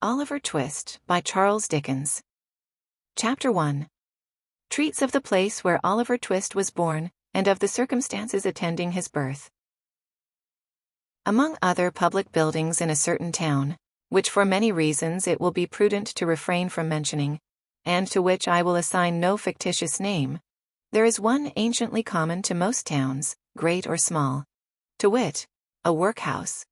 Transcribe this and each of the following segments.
OliverTwist by Charles Dickens. Chapter 1. Treats of the place where Oliver Twist was born, and of the circumstances attending his birth. Among other public buildings in a certain town, which for many reasons it will be prudent to refrain from mentioning, and to which I will assign no fictitious name, there is one anciently common to most towns, great or small, to wit, a workhouse.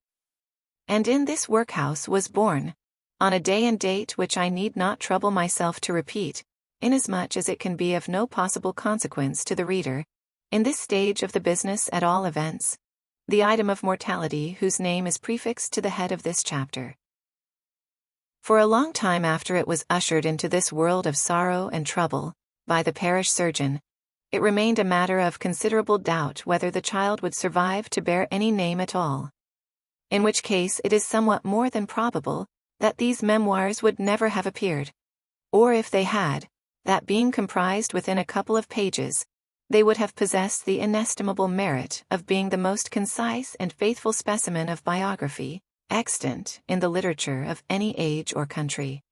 And in this workhouse was born, on a day and date which I need not trouble myself to repeat, inasmuch as it can be of no possible consequence to the reader, in this stage of the business at all events, the item of mortality whose name is prefixed to the head of this chapter. For a long time after it was ushered into this world of sorrow and trouble, by the parish surgeon, it remained a matter of considerable doubt whether the child would survive to bear any name at all. In which case it is somewhat more than probable that these memoirs would never have appeared, or if they had, that being comprised within a couple of pages, they would have possessed the inestimable merit of being the most concise and faithful specimen of biography extant in the literature of any age or country.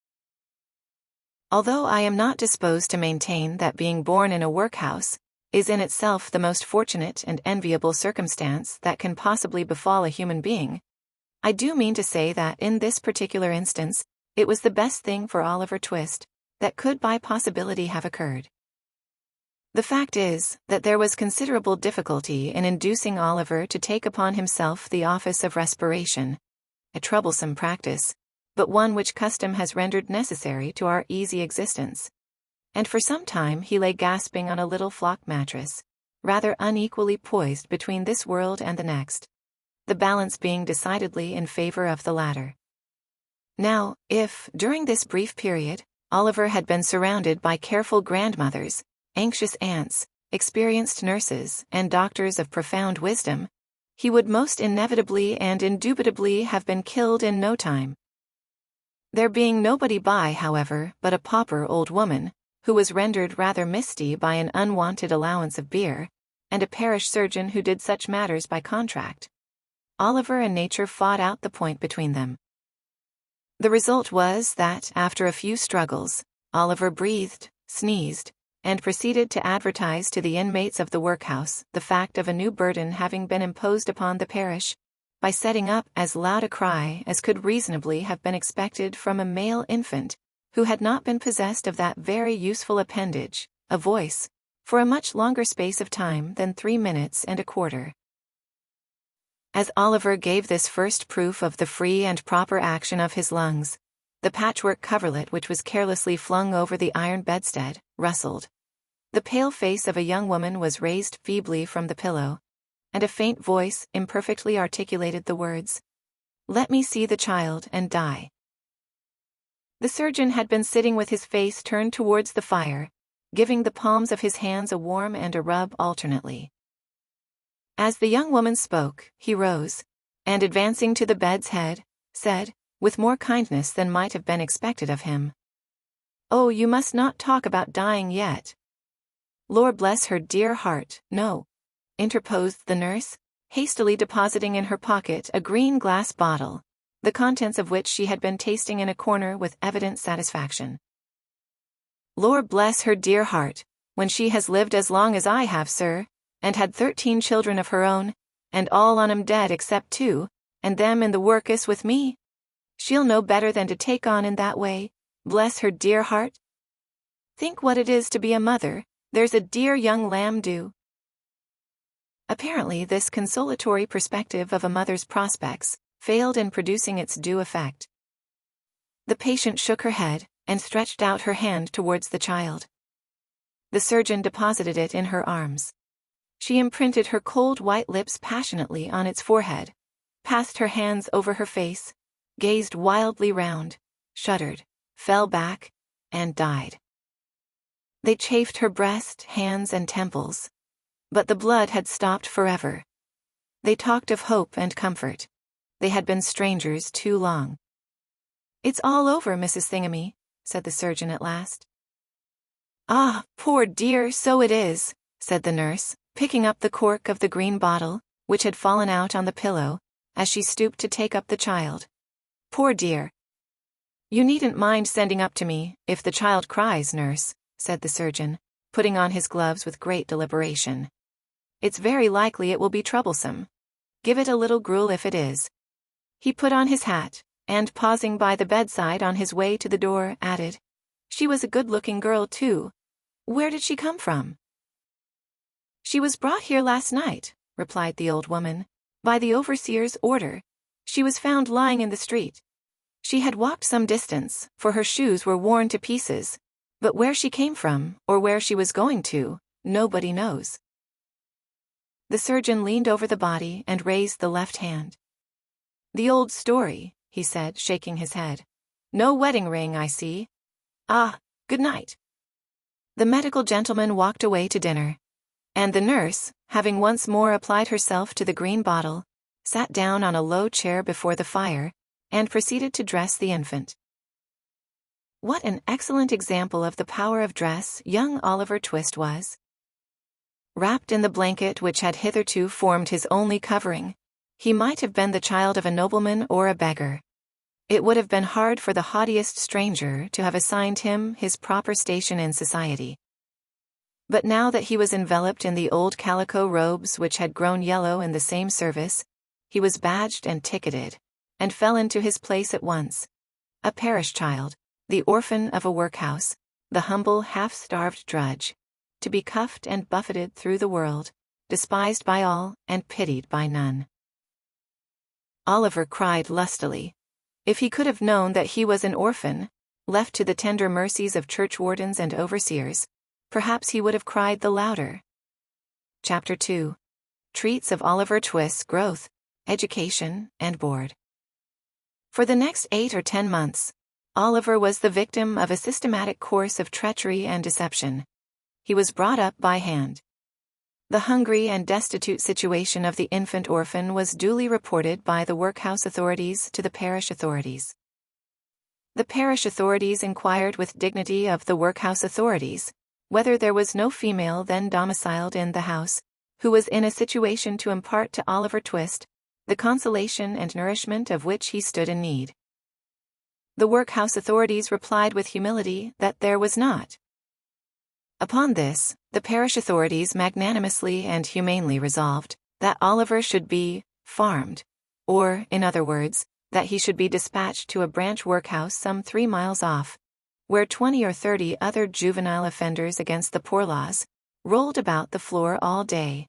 Although I am not disposed to maintain that being born in a workhouse is in itself the most fortunate and enviable circumstance that can possibly befall a human being, I do mean to say that in this particular instance, it was the best thing for Oliver Twist that could by possibility have occurred. The fact is, that there was considerable difficulty in inducing Oliver to take upon himself the office of respiration, a troublesome practice, but one which custom has rendered necessary to our easy existence. And for some time he lay gasping on a little flock mattress, rather unequally poised between this world and the next, the balance being decidedly in favor of the latter. Now, if, during this brief period, Oliver had been surrounded by careful grandmothers, anxious aunts, experienced nurses, and doctors of profound wisdom, he would most inevitably and indubitably have been killed in no time. There being nobody by, however, but a pauper old woman, who was rendered rather misty by an unwonted allowance of beer, and a parish surgeon who did such matters by contract, Oliver and nature fought out the point between them. The result was that, after a few struggles, Oliver breathed, sneezed, and proceeded to advertise to the inmates of the workhouse the fact of a new burden having been imposed upon the parish, by setting up as loud a cry as could reasonably have been expected from a male infant, who had not been possessed of that very useful appendage, a voice, for a much longer space of time than 3 minutes and a quarter. As Oliver gave this first proof of the free and proper action of his lungs, the patchwork coverlet which was carelessly flung over the iron bedstead rustled. The pale face of a young woman was raised feebly from the pillow, and a faint voice imperfectly articulated the words, "Let me see the child and die." The surgeon had been sitting with his face turned towards the fire, giving the palms of his hands a warm and a rub alternately. As the young woman spoke, he rose, and advancing to the bed's head, said, with more kindness than might have been expected of him, "Oh, you must not talk about dying yet." "Lord bless her dear heart, no," interposed the nurse, hastily depositing in her pocket a green glass bottle, the contents of which she had been tasting in a corner with evident satisfaction. "Lord bless her dear heart, when she has lived as long as I have, sir, and had 13 children of her own, and all on 'em dead except 2, and them in the workus with me, she'll know better than to take on in that way, bless her dear heart. Think what it is to be a mother, there's a dear young lamb do." Apparently this consolatory perspective of a mother's prospects failed in producing its due effect. The patient shook her head, and stretched out her hand towards the child. The surgeon deposited it in her arms. She imprinted her cold white lips passionately on its forehead, passed her hands over her face, gazed wildly round, shuddered, fell back, and died. They chafed her breast, hands, and temples, but the blood had stopped forever. They talked of hope and comfort. They had been strangers too long. "It's all over, Mrs. Thingamy," said the surgeon at last. "Ah, poor dear, so it is," said the nurse, picking up the cork of the green bottle, which had fallen out on the pillow, as she stooped to take up the child. "Poor dear." "You needn't mind sending up to me, if the child cries, nurse," said the surgeon, putting on his gloves with great deliberation. "It's very likely it will be troublesome. Give it a little gruel if it is." He put on his hat, and pausing by the bedside on his way to the door, added, "She was a good-looking girl, too. Where did she come from?" "She was brought here last night," replied the old woman, "by the overseer's order. She was found lying in the street. She had walked some distance, for her shoes were worn to pieces, but where she came from, or where she was going to, nobody knows." The surgeon leaned over the body and raised the left hand. "The old story," he said, shaking his head. "No wedding ring, I see. Ah, good night." The medical gentleman walked away to dinner, and the nurse, having once more applied herself to the green bottle, sat down on a low chair before the fire, and proceeded to dress the infant. What an excellent example of the power of dress young Oliver Twist was. Wrapped in the blanket which had hitherto formed his only covering, he might have been the child of a nobleman or a beggar. It would have been hard for the haughtiest stranger to have assigned him his proper station in society. But now that he was enveloped in the old calico robes which had grown yellow in the same service, he was badged and ticketed, and fell into his place at once. A parish child, the orphan of a workhouse, the humble half-starved drudge, to be cuffed and buffeted through the world, despised by all and pitied by none. Oliver cried lustily. If he could have known that he was an orphan, left to the tender mercies of churchwardens and overseers, perhaps he would have cried the louder. Chapter 2. Treats of Oliver Twist's growth, education, and board. For the next 8 or 10 months, Oliver was the victim of a systematic course of treachery and deception. He was brought up by hand. The hungry and destitute situation of the infant orphan was duly reported by the workhouse authorities to the parish authorities. The parish authorities inquired with dignity of the workhouse authorities whether there was no female then domiciled in the house who was in a situation to impart to Oliver Twist the consolation and nourishment of which he stood in need. The workhouse authorities replied with humility that there was not. Upon this, the parish authorities magnanimously and humanely resolved that Oliver should be farmed, or, in other words, that he should be dispatched to a branch workhouse some 3 miles off, where 20 or 30 other juvenile offenders against the poor laws rolled about the floor all day,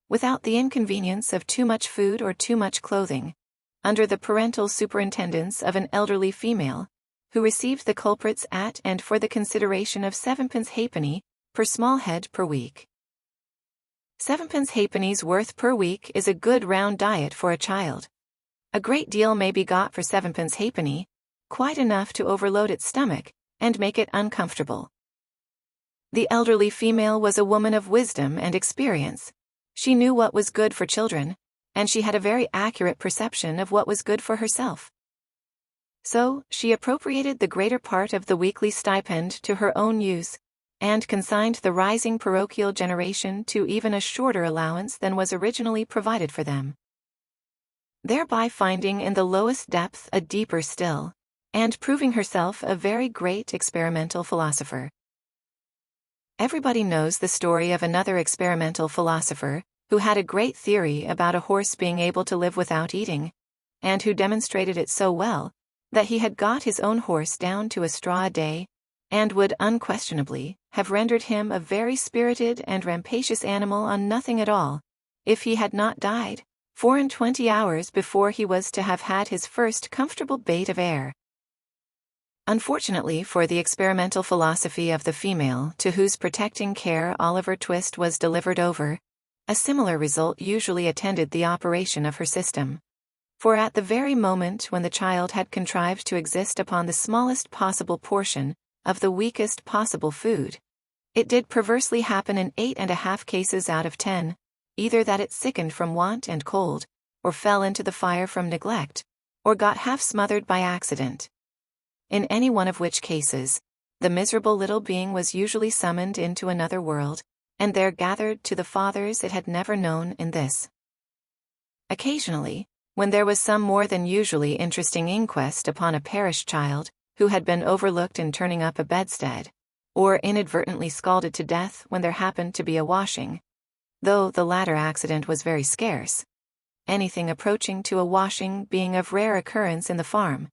without the inconvenience of too much food or too much clothing, under the parental superintendence of an elderly female, who received the culprits at and for the consideration of 7 halfpenny per small head per week. 7 halfpenny's worth per week is a good round diet for a child. A great deal may be got for 7 halfpenny, quite enough to overload its stomach and make it uncomfortable. The elderly female was a woman of wisdom and experience. She knew what was good for children, and she had a very accurate perception of what was good for herself. So, she appropriated the greater part of the weekly stipend to her own use, and consigned the rising parochial generation to even a shorter allowance than was originally provided for them, thereby finding in the lowest depth a deeper still, and proving herself a very great experimental philosopher. Everybody knows the story of another experimental philosopher, who had a great theory about a horse being able to live without eating, and who demonstrated it so well, that he had got his own horse down to a straw a day, and would unquestionably have rendered him a very spirited and rampacious animal on nothing at all, if he had not died 24 hours before he was to have had his first comfortable bait of air. Unfortunately for the experimental philosophy of the female to whose protecting care Oliver Twist was delivered over, a similar result usually attended the operation of her system. For at the very moment when the child had contrived to exist upon the smallest possible portion of the weakest possible food, it did perversely happen in 8.5 cases out of 10, either that it sickened from want and cold, or fell into the fire from neglect, or got half smothered by accident. In any one of which cases, the miserable little being was usually summoned into another world, and there gathered to the fathers it had never known in this. Occasionally, when there was some more than usually interesting inquest upon a parish child, who had been overlooked in turning up a bedstead, or inadvertently scalded to death when there happened to be a washing, though the latter accident was very scarce, anything approaching to a washing being of rare occurrence in the farm.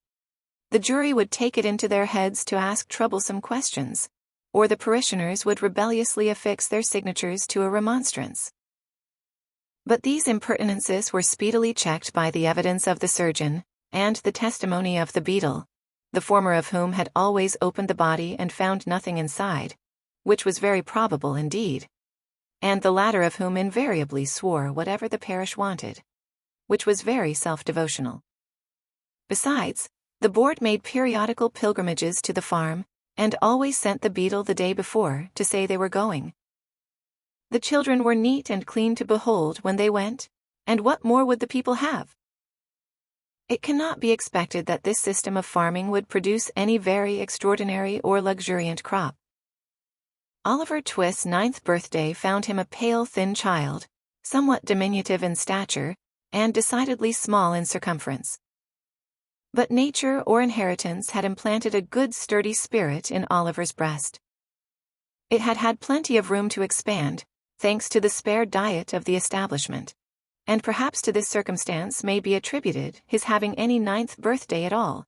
The jury would take it into their heads to ask troublesome questions, or the parishioners would rebelliously affix their signatures to a remonstrance. But these impertinences were speedily checked by the evidence of the surgeon, and the testimony of the beadle, the former of whom had always opened the body and found nothing inside, which was very probable indeed, and the latter of whom invariably swore whatever the parish wanted, which was very self-devotional. Besides, the board made periodical pilgrimages to the farm, and always sent the beadle the day before to say they were going. The children were neat and clean to behold when they went, and what more would the people have? It cannot be expected that this system of farming would produce any very extraordinary or luxuriant crop. Oliver Twist's 9th birthday found him a pale, thin child, somewhat diminutive in stature, and decidedly small in circumference. But nature or inheritance had implanted a good sturdy spirit in Oliver's breast. It had had plenty of room to expand, thanks to the spare diet of the establishment, and perhaps to this circumstance may be attributed his having any 9th birthday at all.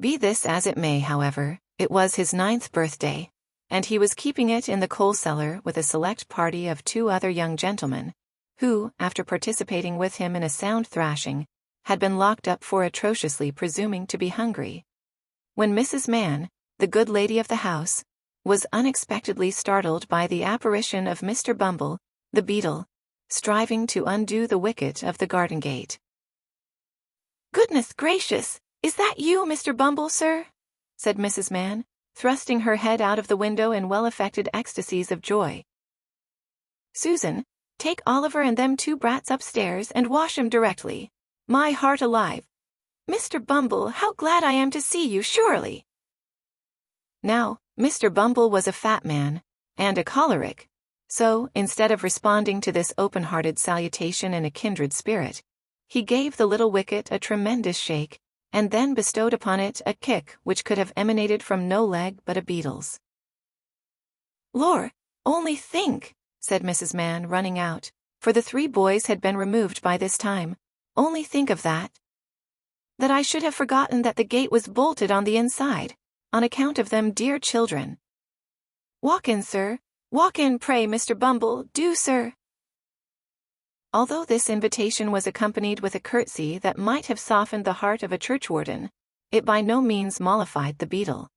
Be this as it may, however, it was his 9th birthday, and he was keeping it in the coal cellar with a select party of 2 other young gentlemen, who, after participating with him in a sound thrashing, had been locked up for atrociously presuming to be hungry, when Mrs. Mann, the good lady of the house, was unexpectedly startled by the apparition of Mr. Bumble, the beadle, striving to undo the wicket of the garden gate. "Goodness gracious, is that you, Mr. Bumble, sir?" said Mrs. Mann, thrusting her head out of the window in well-affected ecstasies of joy. "Susan, take Oliver and them 2 brats upstairs and wash 'em directly. My heart alive! Mr. Bumble, how glad I am to see you, surely!" Now, Mr. Bumble was a fat man, and a choleric, so, instead of responding to this open-hearted salutation in a kindred spirit, he gave the little wicket a tremendous shake, and then bestowed upon it a kick which could have emanated from no leg but a beadle's. "Lor, only think," said Mrs. Mann, running out, for the 3 boys had been removed by this time. "Only think of that. That I should have forgotten that the gate was bolted on the inside, on account of them dear children. Walk in, sir. Walk in, pray, Mr. Bumble, do, sir." Although this invitation was accompanied with a curtsy that might have softened the heart of a churchwarden, it by no means mollified the beadle.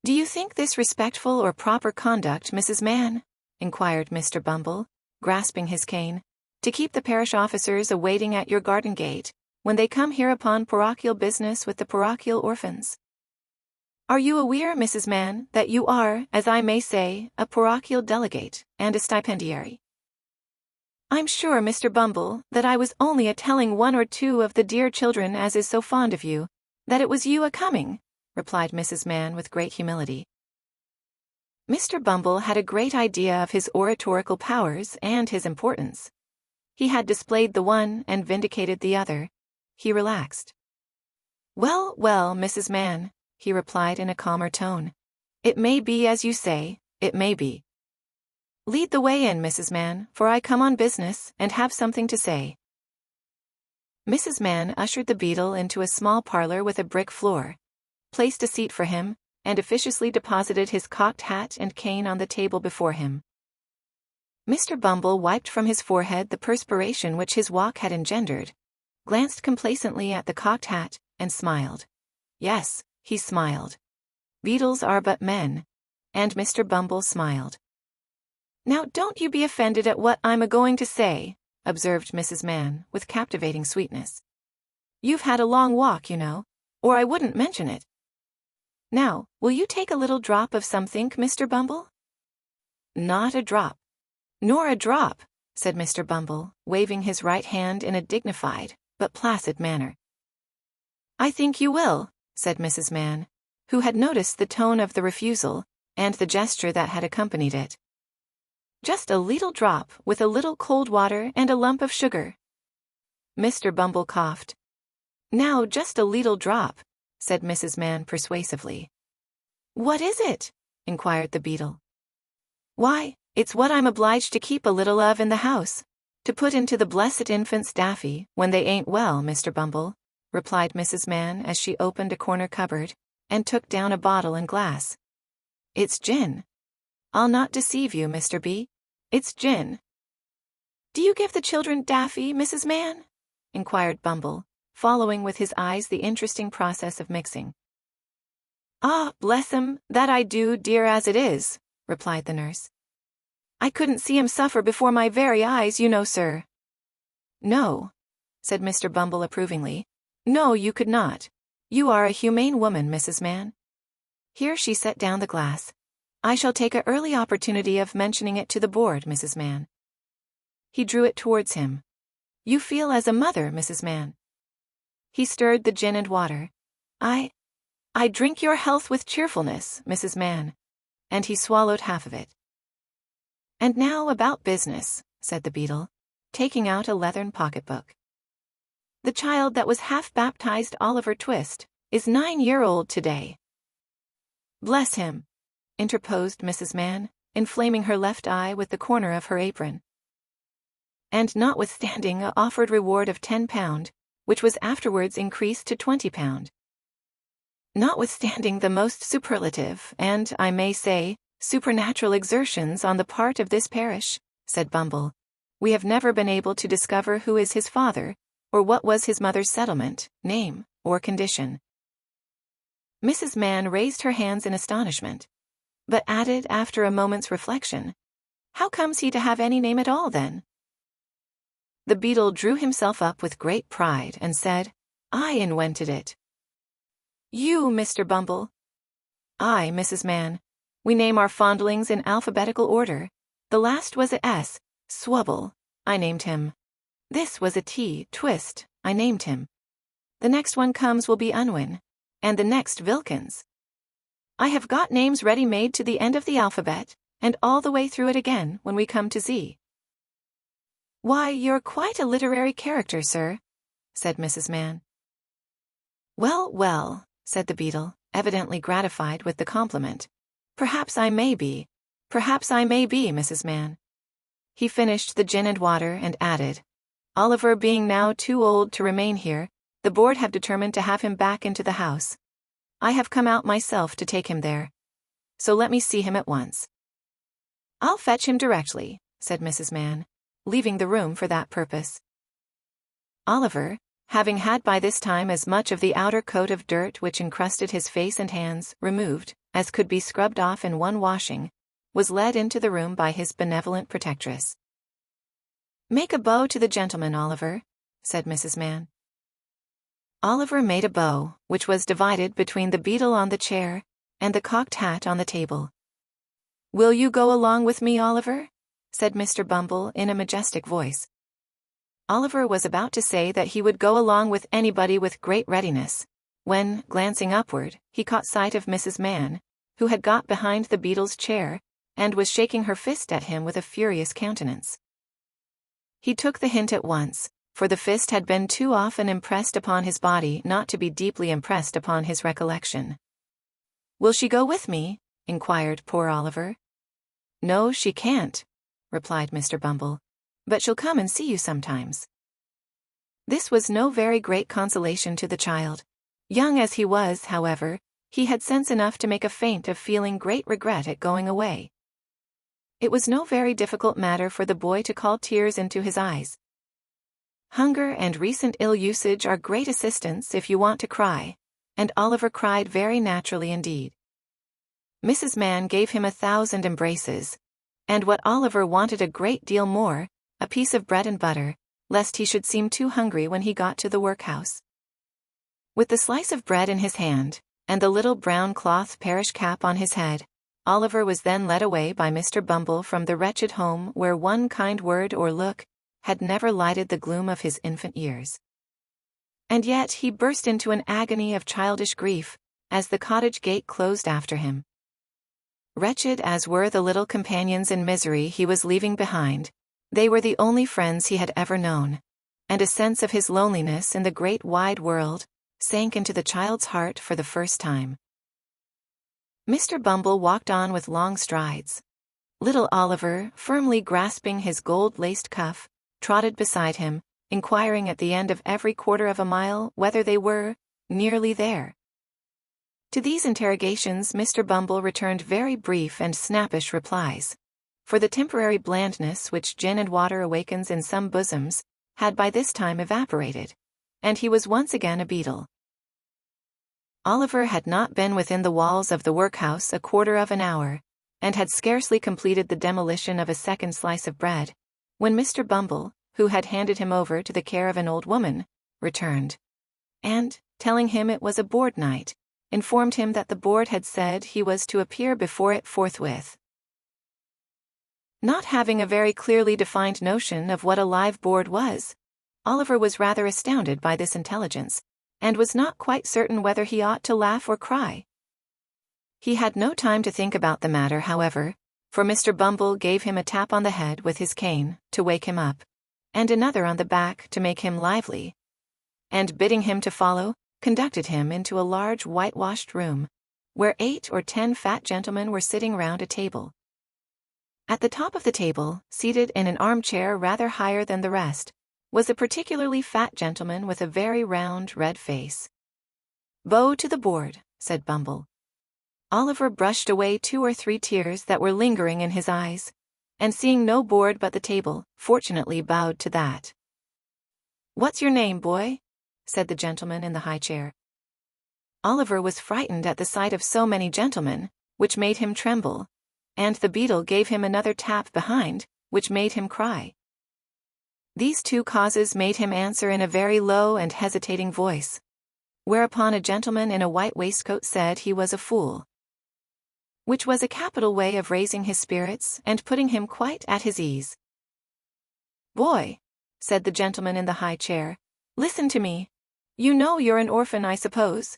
"Do you think this respectful or proper conduct, Mrs. Mann?" inquired Mr. Bumble, grasping his cane, "to keep the parish officers awaiting at your garden gate, when they come here upon parochial business with the parochial orphans? Are you aware, Mrs. Mann, that you are, as I may say, a parochial delegate, and a stipendiary?" "I'm sure, Mr. Bumble, that I was only a-telling 1 or 2 of the dear children as is so fond of you, that it was you a-coming," replied Mrs. Mann with great humility. Mr. Bumble had a great idea of his oratorical powers and his importance. He had displayed the one and vindicated the other. He relaxed. "Well, well, Mrs. Mann," he replied in a calmer tone. "It may be as you say, it may be. Lead the way in, Mrs. Mann, for I come on business, and have something to say." Mrs. Mann ushered the beadle into a small parlor with a brick floor, placed a seat for him, and officiously deposited his cocked hat and cane on the table before him. Mr. Bumble wiped from his forehead the perspiration which his walk had engendered, glanced complacently at the cocked hat, and smiled. Yes, he smiled. Beadles are but men, and Mr. Bumble smiled. "Now don't you be offended at what I'm a-going to say," observed Mrs. Mann, with captivating sweetness. "You've had a long walk, you know, or I wouldn't mention it. Now, will you take a little drop of somethink, Mr. Bumble?" "Not a drop." "Nor a drop," said Mr. Bumble, waving his right hand in a dignified but placid manner. "I think you will," said Mrs. Mann, who had noticed the tone of the refusal, and the gesture that had accompanied it. "Just a leetle drop, with a little cold water and a lump of sugar." Mr. Bumble coughed. "Now just a leetle drop," said Mrs. Man persuasively. "What is it?" inquired the beetle. "Why, it's what I'm obliged to keep a little of in the house, to put into the blessed infant's daffy when they ain't well, Mr. Bumble," replied Mrs. Man as she opened a corner cupboard and took down a bottle and glass. "It's gin. I'll not deceive you, Mr. B. It's gin." "Do you give the children daffy, Mrs. Man?" inquired Bumble, following with his eyes the interesting process of mixing. "Ah, bless 'em, that I do, dear as it is," replied the nurse. "I couldn't see 'em suffer before my very eyes, you know, sir." "No," said Mr. Bumble approvingly. "No, you could not. You are a humane woman, Mrs. Man." Here she set down the glass. "I shall take an early opportunity of mentioning it to the board, Mrs. Man." He drew it towards him. "You feel as a mother, Mrs. Man." He stirred the gin and water. I drink your health with cheerfulness, Mrs. Man." And he swallowed half of it. "And now about business," said the beetle, taking out a leathern pocketbook. "The child that was half-baptized OliverTwist is 9-year-old today." "Bless him," interposed Mrs. Man, inflaming her left eye with the corner of her apron. "And notwithstanding a offered reward of £10, which was afterwards increased to £20. Notwithstanding the most superlative, and, I may say, supernatural exertions on the part of this parish," said Bumble, "we have never been able to discover who is his father, or what was his mother's settlement, name, or condition." Mrs. Man raised her hands in astonishment, but added after a moment's reflection, "How comes he to have any name at all, then?" The beetle drew himself up with great pride and said, "I invented it." "You, Mr. Bumble?" "I, Mrs. Man. We name our fondlings in alphabetical order. The last was a S, Swubble. I named him. This was a T, Twist. I named him. The next one comes will be Unwin, and the next Vilkins. I have got names ready-made to the end of the alphabet, and all the way through it again when we come to Z." "Why, you're quite a literary character, sir," said Mrs. Man. "Well, well," said the beetle, evidently gratified with the compliment. Perhaps I may be, Mrs. Man." He finished the gin and water and added, "Oliver being now too old to remain here, the board have determined to have him back into the house. I have come out myself to take him there. So let me see him at once." "I'll fetch him directly," said Mrs. Man, leaving the room for that purpose. Oliver, having had by this time as much of the outer coat of dirt which encrusted his face and hands removed as could be scrubbed off in one washing, was led into the room by his benevolent protectress. "Make a bow to the gentleman, Oliver," said Mrs. Man. Oliver made a bow, which was divided between the beetle on the chair and the cocked hat on the table. "Will you go along with me, Oliver?" said Mr. Bumble in a majestic voice. Oliver was about to say that he would go along with anybody with great readiness, when, glancing upward, he caught sight of Mrs. Man, who had got behind the beetle's chair, and was shaking her fist at him with a furious countenance. He took the hint at once, for the fist had been too often impressed upon his body not to be deeply impressed upon his recollection. "Will she go with me?" inquired poor Oliver. "No, she can't," replied Mr. Bumble, "but she'll come and see you sometimes." This was no very great consolation to the child. Young as he was, however, he had sense enough to make a feint of feeling great regret at going away. It was no very difficult matter for the boy to call tears into his eyes. Hunger and recent ill usage are great assistants if you want to cry, and Oliver cried very naturally indeed. Mrs. Man gave him 1,000 embraces, and what Oliver wanted a great deal more, a piece of bread and butter, lest he should seem too hungry when he got to the workhouse. With the slice of bread in his hand, and the little brown cloth parish cap on his head, Oliver was then led away by Mr. Bumble from the wretched home where one kind word or look had never lighted the gloom of his infant years. And yet he burst into an agony of childish grief as the cottage gate closed after him. Wretched as were the little companions in misery he was leaving behind, they were the only friends he had ever known, and a sense of his loneliness in the great wide world sank into the child's heart for the first time. Mr. Bumble walked on with long strides. Little Oliver, firmly grasping his gold-laced cuff, trotted beside him, inquiring at the end of every quarter of a mile whether they were nearly there. To these interrogations Mr. Bumble returned very brief and snappish replies, for the temporary blandness which gin and water awakens in some bosoms had by this time evaporated, and he was once again a beetle. Oliver had not been within the walls of the workhouse a quarter of an hour, and had scarcely completed the demolition of a second slice of bread, when Mr. Bumble, who had handed him over to the care of an old woman, returned, and, telling him it was a board night, informed him that the board had said he was to appear before it forthwith. Not having a very clearly defined notion of what a live board was, Oliver was rather astounded by this intelligence, and was not quite certain whether he ought to laugh or cry. He had no time to think about the matter, however, for Mr. Bumble gave him a tap on the head with his cane to wake him up, and another on the back to make him lively, and bidding him to follow, conducted him into a large whitewashed room, where 8 or 10 fat gentlemen were sitting round a table. At the top of the table, seated in an armchair rather higher than the rest, was a particularly fat gentleman with a very round, red face. "Bow to the board," said Bumble. Oliver brushed away 2 or 3 tears that were lingering in his eyes, and seeing no board but the table, fortunately bowed to that. "What's your name, boy?" said the gentleman in the high chair. Oliver was frightened at the sight of so many gentlemen, which made him tremble, and the beadle gave him another tap behind, which made him cry. These 2 causes made him answer in a very low and hesitating voice, whereupon a gentleman in a white waistcoat said he was a fool, which was a capital way of raising his spirits and putting him quite at his ease. "Boy," said the gentleman in the high chair, "listen to me. You know you're an orphan, I suppose?"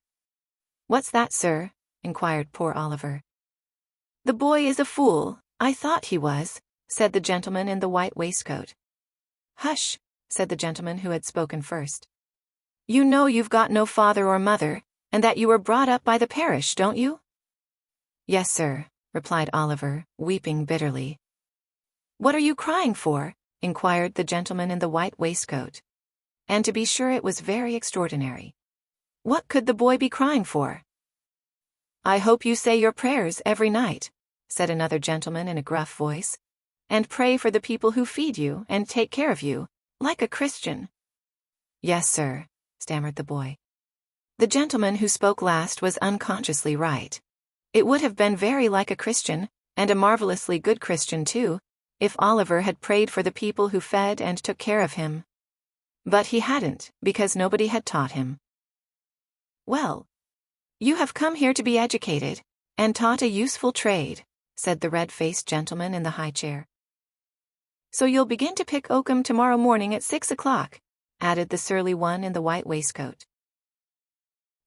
"What's that, sir?" inquired poor Oliver. "The boy is a fool. I thought he was," said the gentleman in the white waistcoat. "Hush," said the gentleman who had spoken first. "You know you've got no father or mother, and that you were brought up by the parish, don't you?" "Yes, sir," replied Oliver, weeping bitterly. "What are you crying for?" inquired the gentleman in the white waistcoat. And to be sure it was very extraordinary. What could the boy be crying for? "I hope you say your prayers every night," said another gentleman in a gruff voice, "and pray for the people who feed you and take care of you, like a Christian." "Yes, sir," stammered the boy. The gentleman who spoke last was unconsciously right. It would have been very like a Christian, and a marvelously good Christian too, if Oliver had prayed for the people who fed and took care of him. But he hadn't, because nobody had taught him. "Well, you have come here to be educated, and taught a useful trade," said the red-faced gentleman in the high chair. "So you'll begin to pick oakum tomorrow morning at 6 o'clock, added the surly one in the white waistcoat.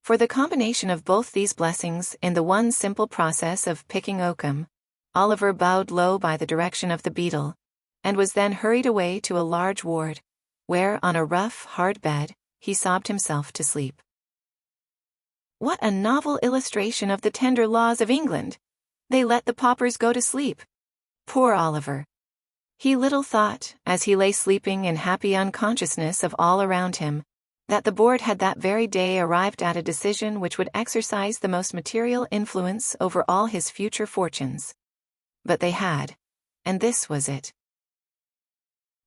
For the combination of both these blessings in the one simple process of picking oakum, Oliver bowed low by the direction of the beadle, and was then hurried away to a large ward, where on a rough, hard bed, he sobbed himself to sleep. What a novel illustration of the tender laws of England! They let the paupers go to sleep. Poor Oliver! He little thought, as he lay sleeping in happy unconsciousness of all around him, that the board had that very day arrived at a decision which would exercise the most material influence over all his future fortunes. But they had, and this was it.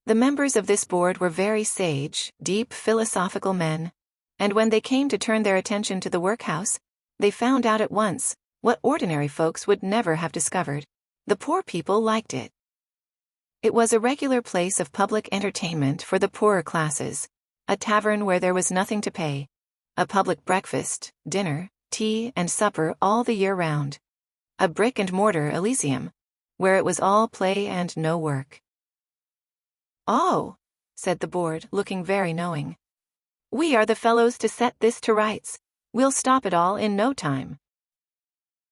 The members of this board were very sage, deep philosophical men, and when they came to turn their attention to the workhouse, they found out at once, what ordinary folks would never have discovered: the poor people liked it. It was a regular place of public entertainment for the poorer classes, a tavern where there was nothing to pay, a public breakfast, dinner, tea, and supper all the year round, a brick-and-mortar Elysium, where it was all play and no work. "Oh," said the board, looking very knowing, "we are the fellows to set this to rights. We'll stop it all in no time."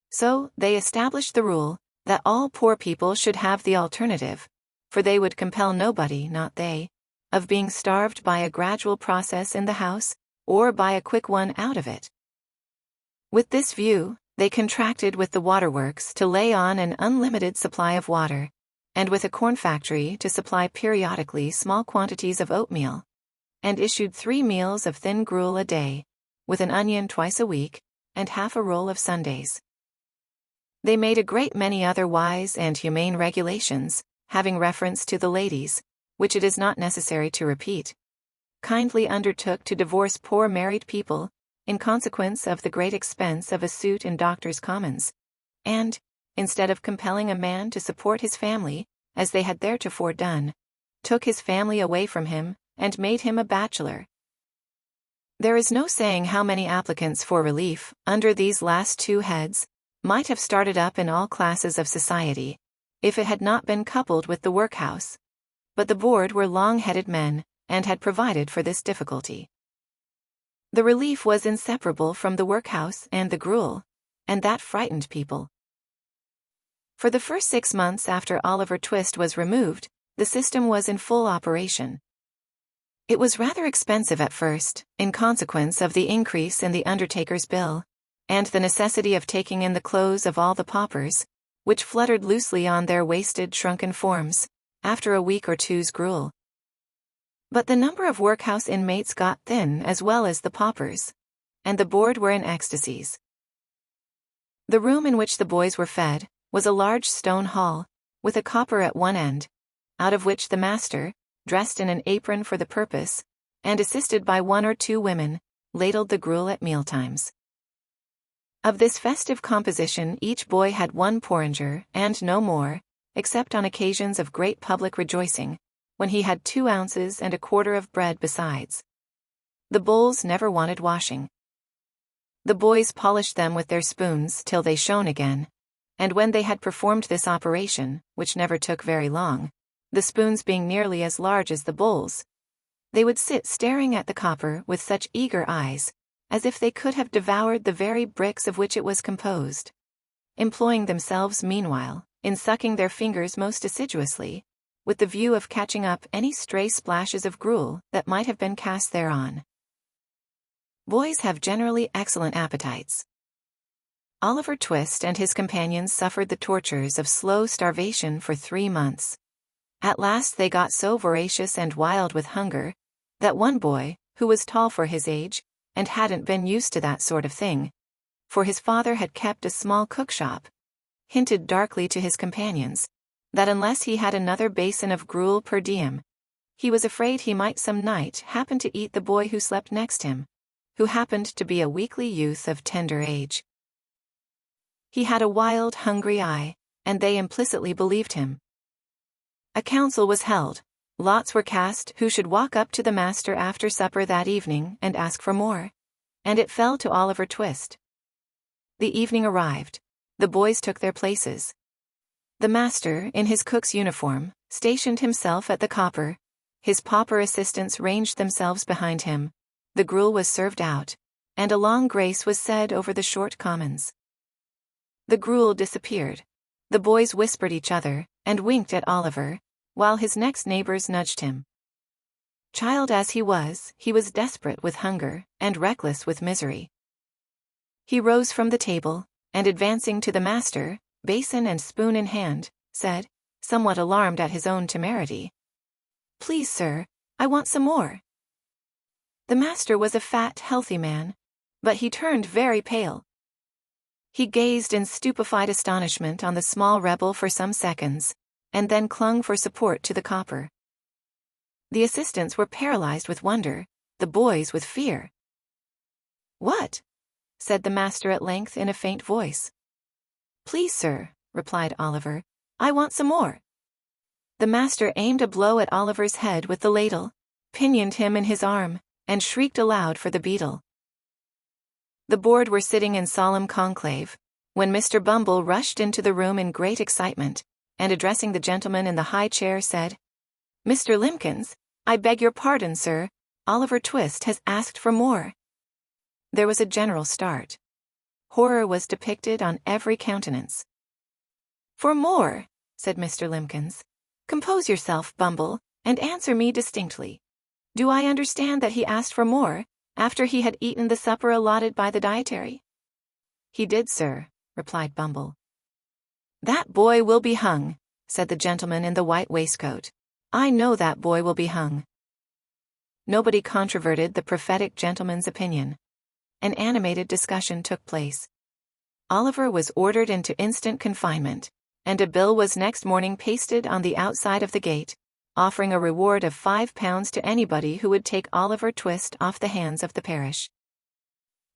So they established the rule that all poor people should have the alternative, for they would compel nobody, not they, of being starved by a gradual process in the house, or buy a quick one out of it. With this view, they contracted with the waterworks to lay on an unlimited supply of water, and with a corn factory to supply periodically small quantities of oatmeal, and issued 3 meals of thin gruel a day, with an onion twice a week, and half a roll of Sundays. They made a great many other wise and humane regulations, having reference to the ladies, which it is not necessary to repeat. Kindly undertook to divorce poor married people, in consequence of the great expense of a suit in Doctors' Commons, and, instead of compelling a man to support his family, as they had theretofore done, took his family away from him, and made him a bachelor. There is no saying how many applicants for relief, under these last 2 heads, might have started up in all classes of society, if it had not been coupled with the workhouse. But the board were long-headed men, and had provided for this difficulty. The relief was inseparable from the workhouse and the gruel, and that frightened people. For the first 6 months after OliverTwist was removed, the system was in full operation. It was rather expensive at first, in consequence of the increase in the undertaker's bill, and the necessity of taking in the clothes of all the paupers, which fluttered loosely on their wasted, shrunken forms, after a week or two's gruel. But the number of workhouse inmates got thin as well as the paupers, and the board were in ecstasies. The room in which the boys were fed was a large stone hall, with a copper at one end, out of which the master, dressed in an apron for the purpose, and assisted by 1 or 2 women, ladled the gruel at mealtimes. Of this festive composition each boy had 1 porringer, and no more, except on occasions of great public rejoicing, when he had 2 ounces and a quarter of bread besides. The bowls never wanted washing. The boys polished them with their spoons till they shone again, and when they had performed this operation, which never took very long, the spoons being nearly as large as the bowls, they would sit staring at the copper with such eager eyes, as if they could have devoured the very bricks of which it was composed, employing themselves meanwhile in sucking their fingers most assiduously, with the view of catching up any stray splashes of gruel that might have been cast thereon. Boys have generally excellent appetites. OliverTwist and his companions suffered the tortures of slow starvation for 3 months. At last they got so voracious and wild with hunger, that one boy, who was tall for his age, and hadn't been used to that sort of thing, for his father had kept a small cookshop, hinted darkly to his companions, that unless he had another basin of gruel per diem, he was afraid he might some night happen to eat the boy who slept next him, who happened to be a weakly youth of tender age. He had a wild, hungry eye, and they implicitly believed him. A council was held, lots were cast who should walk up to the master after supper that evening and ask for more, and it fell to OliverTwist. The evening arrived, the boys took their places. The master, in his cook's uniform, stationed himself at the copper, his pauper assistants ranged themselves behind him, the gruel was served out, and a long grace was said over the short commons. The gruel disappeared. The boys whispered each other, and winked at Oliver, while his next neighbors nudged him. Child as he was desperate with hunger, and reckless with misery. He rose from the table, and advancing to the master, basin and spoon in hand, said, somewhat alarmed at his own temerity, "Please, sir, I want some more." The master was a fat, healthy man, but he turned very pale. He gazed in stupefied astonishment on the small rebel for some seconds, and then clung for support to the copper. The assistants were paralyzed with wonder, the boys with fear. "What?" said the master at length in a faint voice. "Please, sir," replied Oliver, "I want some more." The master aimed a blow at Oliver's head with the ladle, pinioned him in his arm, and shrieked aloud for the beetle. The board were sitting in solemn conclave, when Mr. Bumble rushed into the room in great excitement, and addressing the gentleman in the high chair said, "Mr. Limbkins, I beg your pardon, sir, OliverTwist has asked for more." There was a general start. Horror was depicted on every countenance. "For more," said Mr. Limbkins. "Compose yourself, Bumble, and answer me distinctly. Do I understand that he asked for more, after he had eaten the supper allotted by the dietary?" "He did, sir," replied Bumble. "That boy will be hung," said the gentleman in the white waistcoat. "I know that boy will be hung." Nobody controverted the prophetic gentleman's opinion. An animated discussion took place. Oliver was ordered into instant confinement, and a bill was next morning pasted on the outside of the gate, offering a reward of £5 to anybody who would take Oliver Twist off the hands of the parish.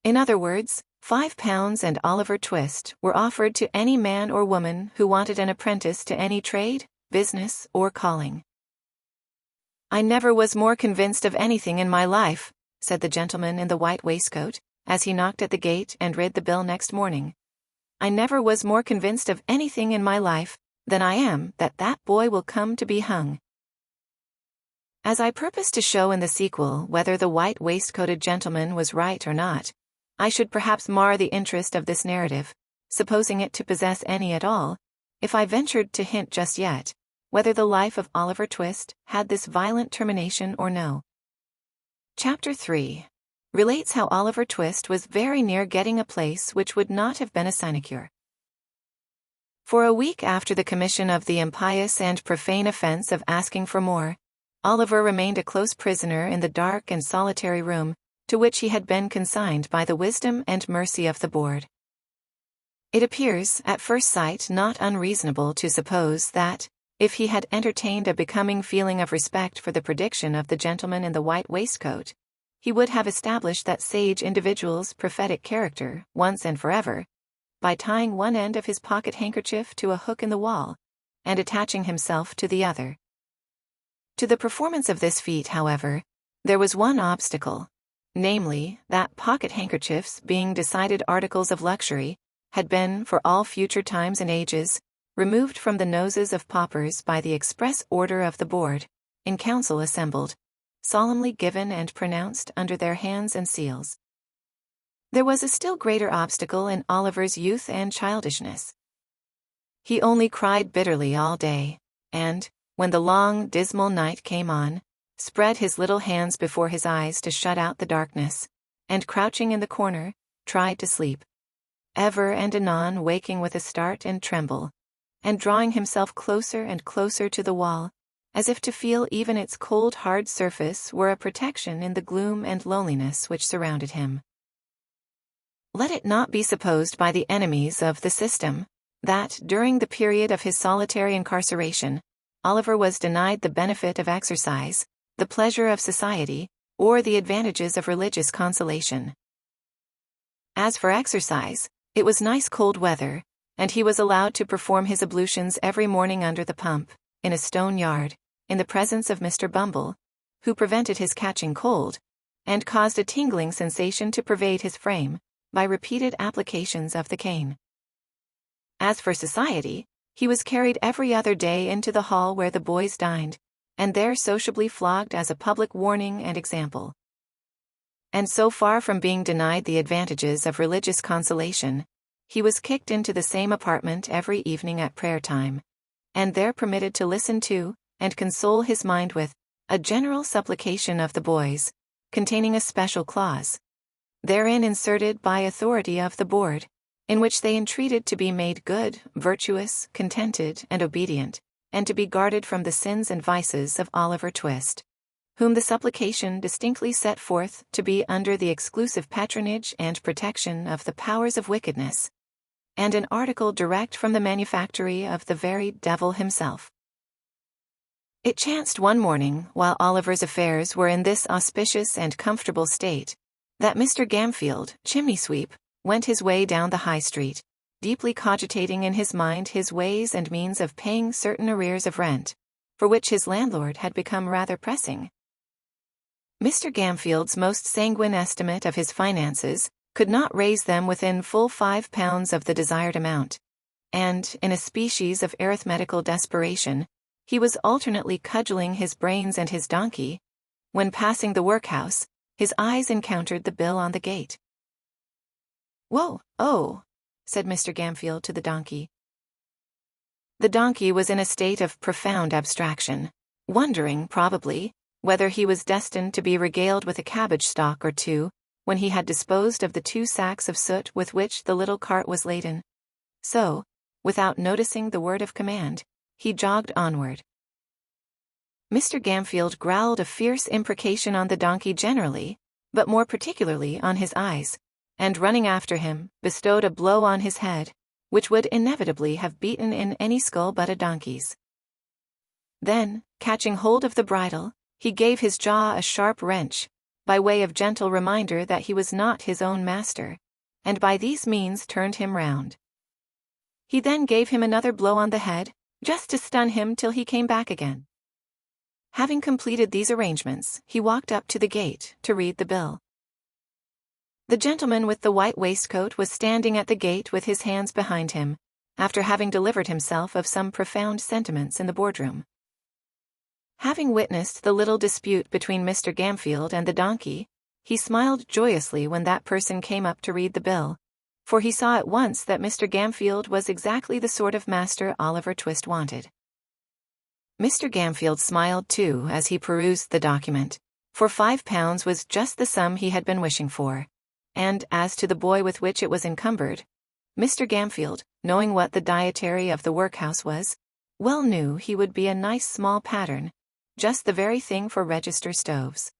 In other words, £5 and Oliver Twist were offered to any man or woman who wanted an apprentice to any trade, business, or calling. "I never was more convinced of anything in my life," said the gentleman in the white waistcoat, as he knocked at the gate and read the bill next morning. "I never was more convinced of anything in my life than I am that that boy will come to be hung." As I purpose to show in the sequel whether the white waistcoated gentleman was right or not, I should perhaps mar the interest of this narrative, supposing it to possess any at all, if I ventured to hint just yet whether the life of Oliver Twist had this violent termination or no. Chapter 3 relates how Oliver Twist was very near getting a place which would not have been a sinecure. For a week after the commission of the impious and profane offense of asking for more, Oliver remained a close prisoner in the dark and solitary room to which he had been consigned by the wisdom and mercy of the board. It appears, at first sight, not unreasonable to suppose that, if he had entertained a becoming feeling of respect for the prediction of the gentleman in the white waistcoat, he would have established that sage individual's prophetic character, once and forever, by tying one end of his pocket handkerchief to a hook in the wall, and attaching himself to the other. To the performance of this feat, however, there was one obstacle, namely, that pocket handkerchiefs, being decided articles of luxury, had been, for all future times and ages, removed from the noses of paupers by the express order of the board, in council assembled, solemnly given and pronounced under their hands and seals. There was a still greater obstacle in Oliver's youth and childishness. He only cried bitterly all day, and, when the long, dismal night came on, spread his little hands before his eyes to shut out the darkness, and crouching in the corner, tried to sleep, ever and anon waking with a start and tremble, and drawing himself closer and closer to the wall, as if to feel even its cold hard surface were a protection in the gloom and loneliness which surrounded him. Let it not be supposed by the enemies of the system that, during the period of his solitary incarceration, Oliver was denied the benefit of exercise, the pleasure of society, or the advantages of religious consolation. As for exercise, it was nice cold weather, and he was allowed to perform his ablutions every morning under the pump, in a stone yard, in the presence of Mr. Bumble, who prevented his catching cold, and caused a tingling sensation to pervade his frame, by repeated applications of the cane. As for society, he was carried every other day into the hall where the boys dined, and there sociably flogged as a public warning and example. And so far from being denied the advantages of religious consolation, he was kicked into the same apartment every evening at prayer time, and there permitted to listen to, and console his mind with, a general supplication of the boys, containing a special clause, therein inserted by authority of the board, in which they entreated to be made good, virtuous, contented, and obedient, and to be guarded from the sins and vices of Oliver Twist, whom the supplication distinctly set forth to be under the exclusive patronage and protection of the powers of wickedness, and an article direct from the manufactory of the very devil himself. It chanced one morning, while Oliver's affairs were in this auspicious and comfortable state, that Mr. Gamfield, chimney-sweep, went his way down the High Street, deeply cogitating in his mind his ways and means of paying certain arrears of rent, for which his landlord had become rather pressing. Mr. Gamfield's most sanguine estimate of his finances could not raise them within full £5 of the desired amount, and, in a species of arithmetical desperation, he was alternately cudgelling his brains and his donkey, when passing the workhouse, his eyes encountered the bill on the gate. "Whoa, oh," said Mr. Gamfield to the donkey. The donkey was in a state of profound abstraction, wondering, probably, whether he was destined to be regaled with a cabbage stalk or two, when he had disposed of the 2 sacks of soot with which the little cart was laden. So, without noticing the word of command, he jogged onward. Mr. Gamfield growled a fierce imprecation on the donkey generally, but more particularly on his eyes, and running after him, bestowed a blow on his head, which would inevitably have beaten in any skull but a donkey's. Then, catching hold of the bridle, he gave his jaw a sharp wrench, by way of gentle reminder that he was not his own master, and by these means turned him round. He then gave him another blow on the head, just to stun him till he came back again. Having completed these arrangements, he walked up to the gate to read the bill. The gentleman with the white waistcoat was standing at the gate with his hands behind him, after having delivered himself of some profound sentiments in the boardroom. Having witnessed the little dispute between Mr. Gamfield and the donkey, he smiled joyously when that person came up to read the bill, for he saw at once that Mr. Gamfield was exactly the sort of master OliverTwist wanted. Mr. Gamfield smiled too as he perused the document, for £5 was just the sum he had been wishing for, and as to the boy with which it was encumbered, Mr. Gamfield, knowing what the dietary of the workhouse was, well knew he would be a nice small pattern, just the very thing for register stoves.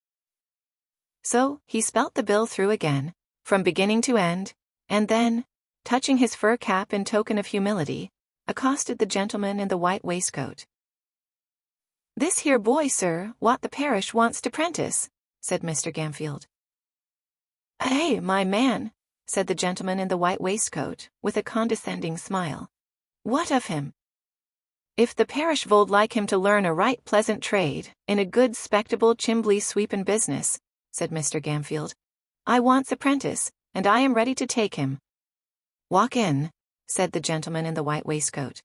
So he spelt the bill through again, from beginning to end, and then, touching his fur cap in token of humility, accosted the gentleman in the white waistcoat. "This here boy, sir, what the parish wants to prentice," said Mr. Gamfield. "Eh, my man," said the gentleman in the white waistcoat, with a condescending smile. "What of him?" "If the parish vold like him to learn a right pleasant trade, in a good spectable chimbley sweepin' business," said Mr. Gamfield, "I wants a prentice, and I am ready to take him." "Walk in," said the gentleman in the white waistcoat.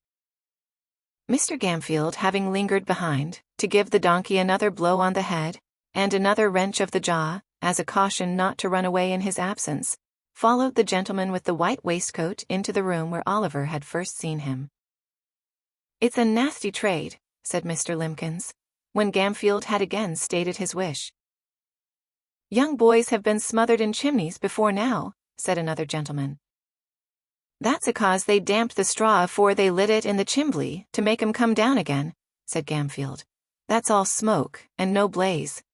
Mr. Gamfield, having lingered behind, to give the donkey another blow on the head, and another wrench of the jaw, as a caution not to run away in his absence, followed the gentleman with the white waistcoat into the room where Oliver had first seen him. "It's a nasty trade," said Mr. Limbkins, when Gamfield had again stated his wish. "Young boys have been smothered in chimneys before now," said another gentleman. "That's acause they damped the straw afore they lit it in the chimbley to make 'em come down again," said Gamfield. "That's all smoke, and no blaze.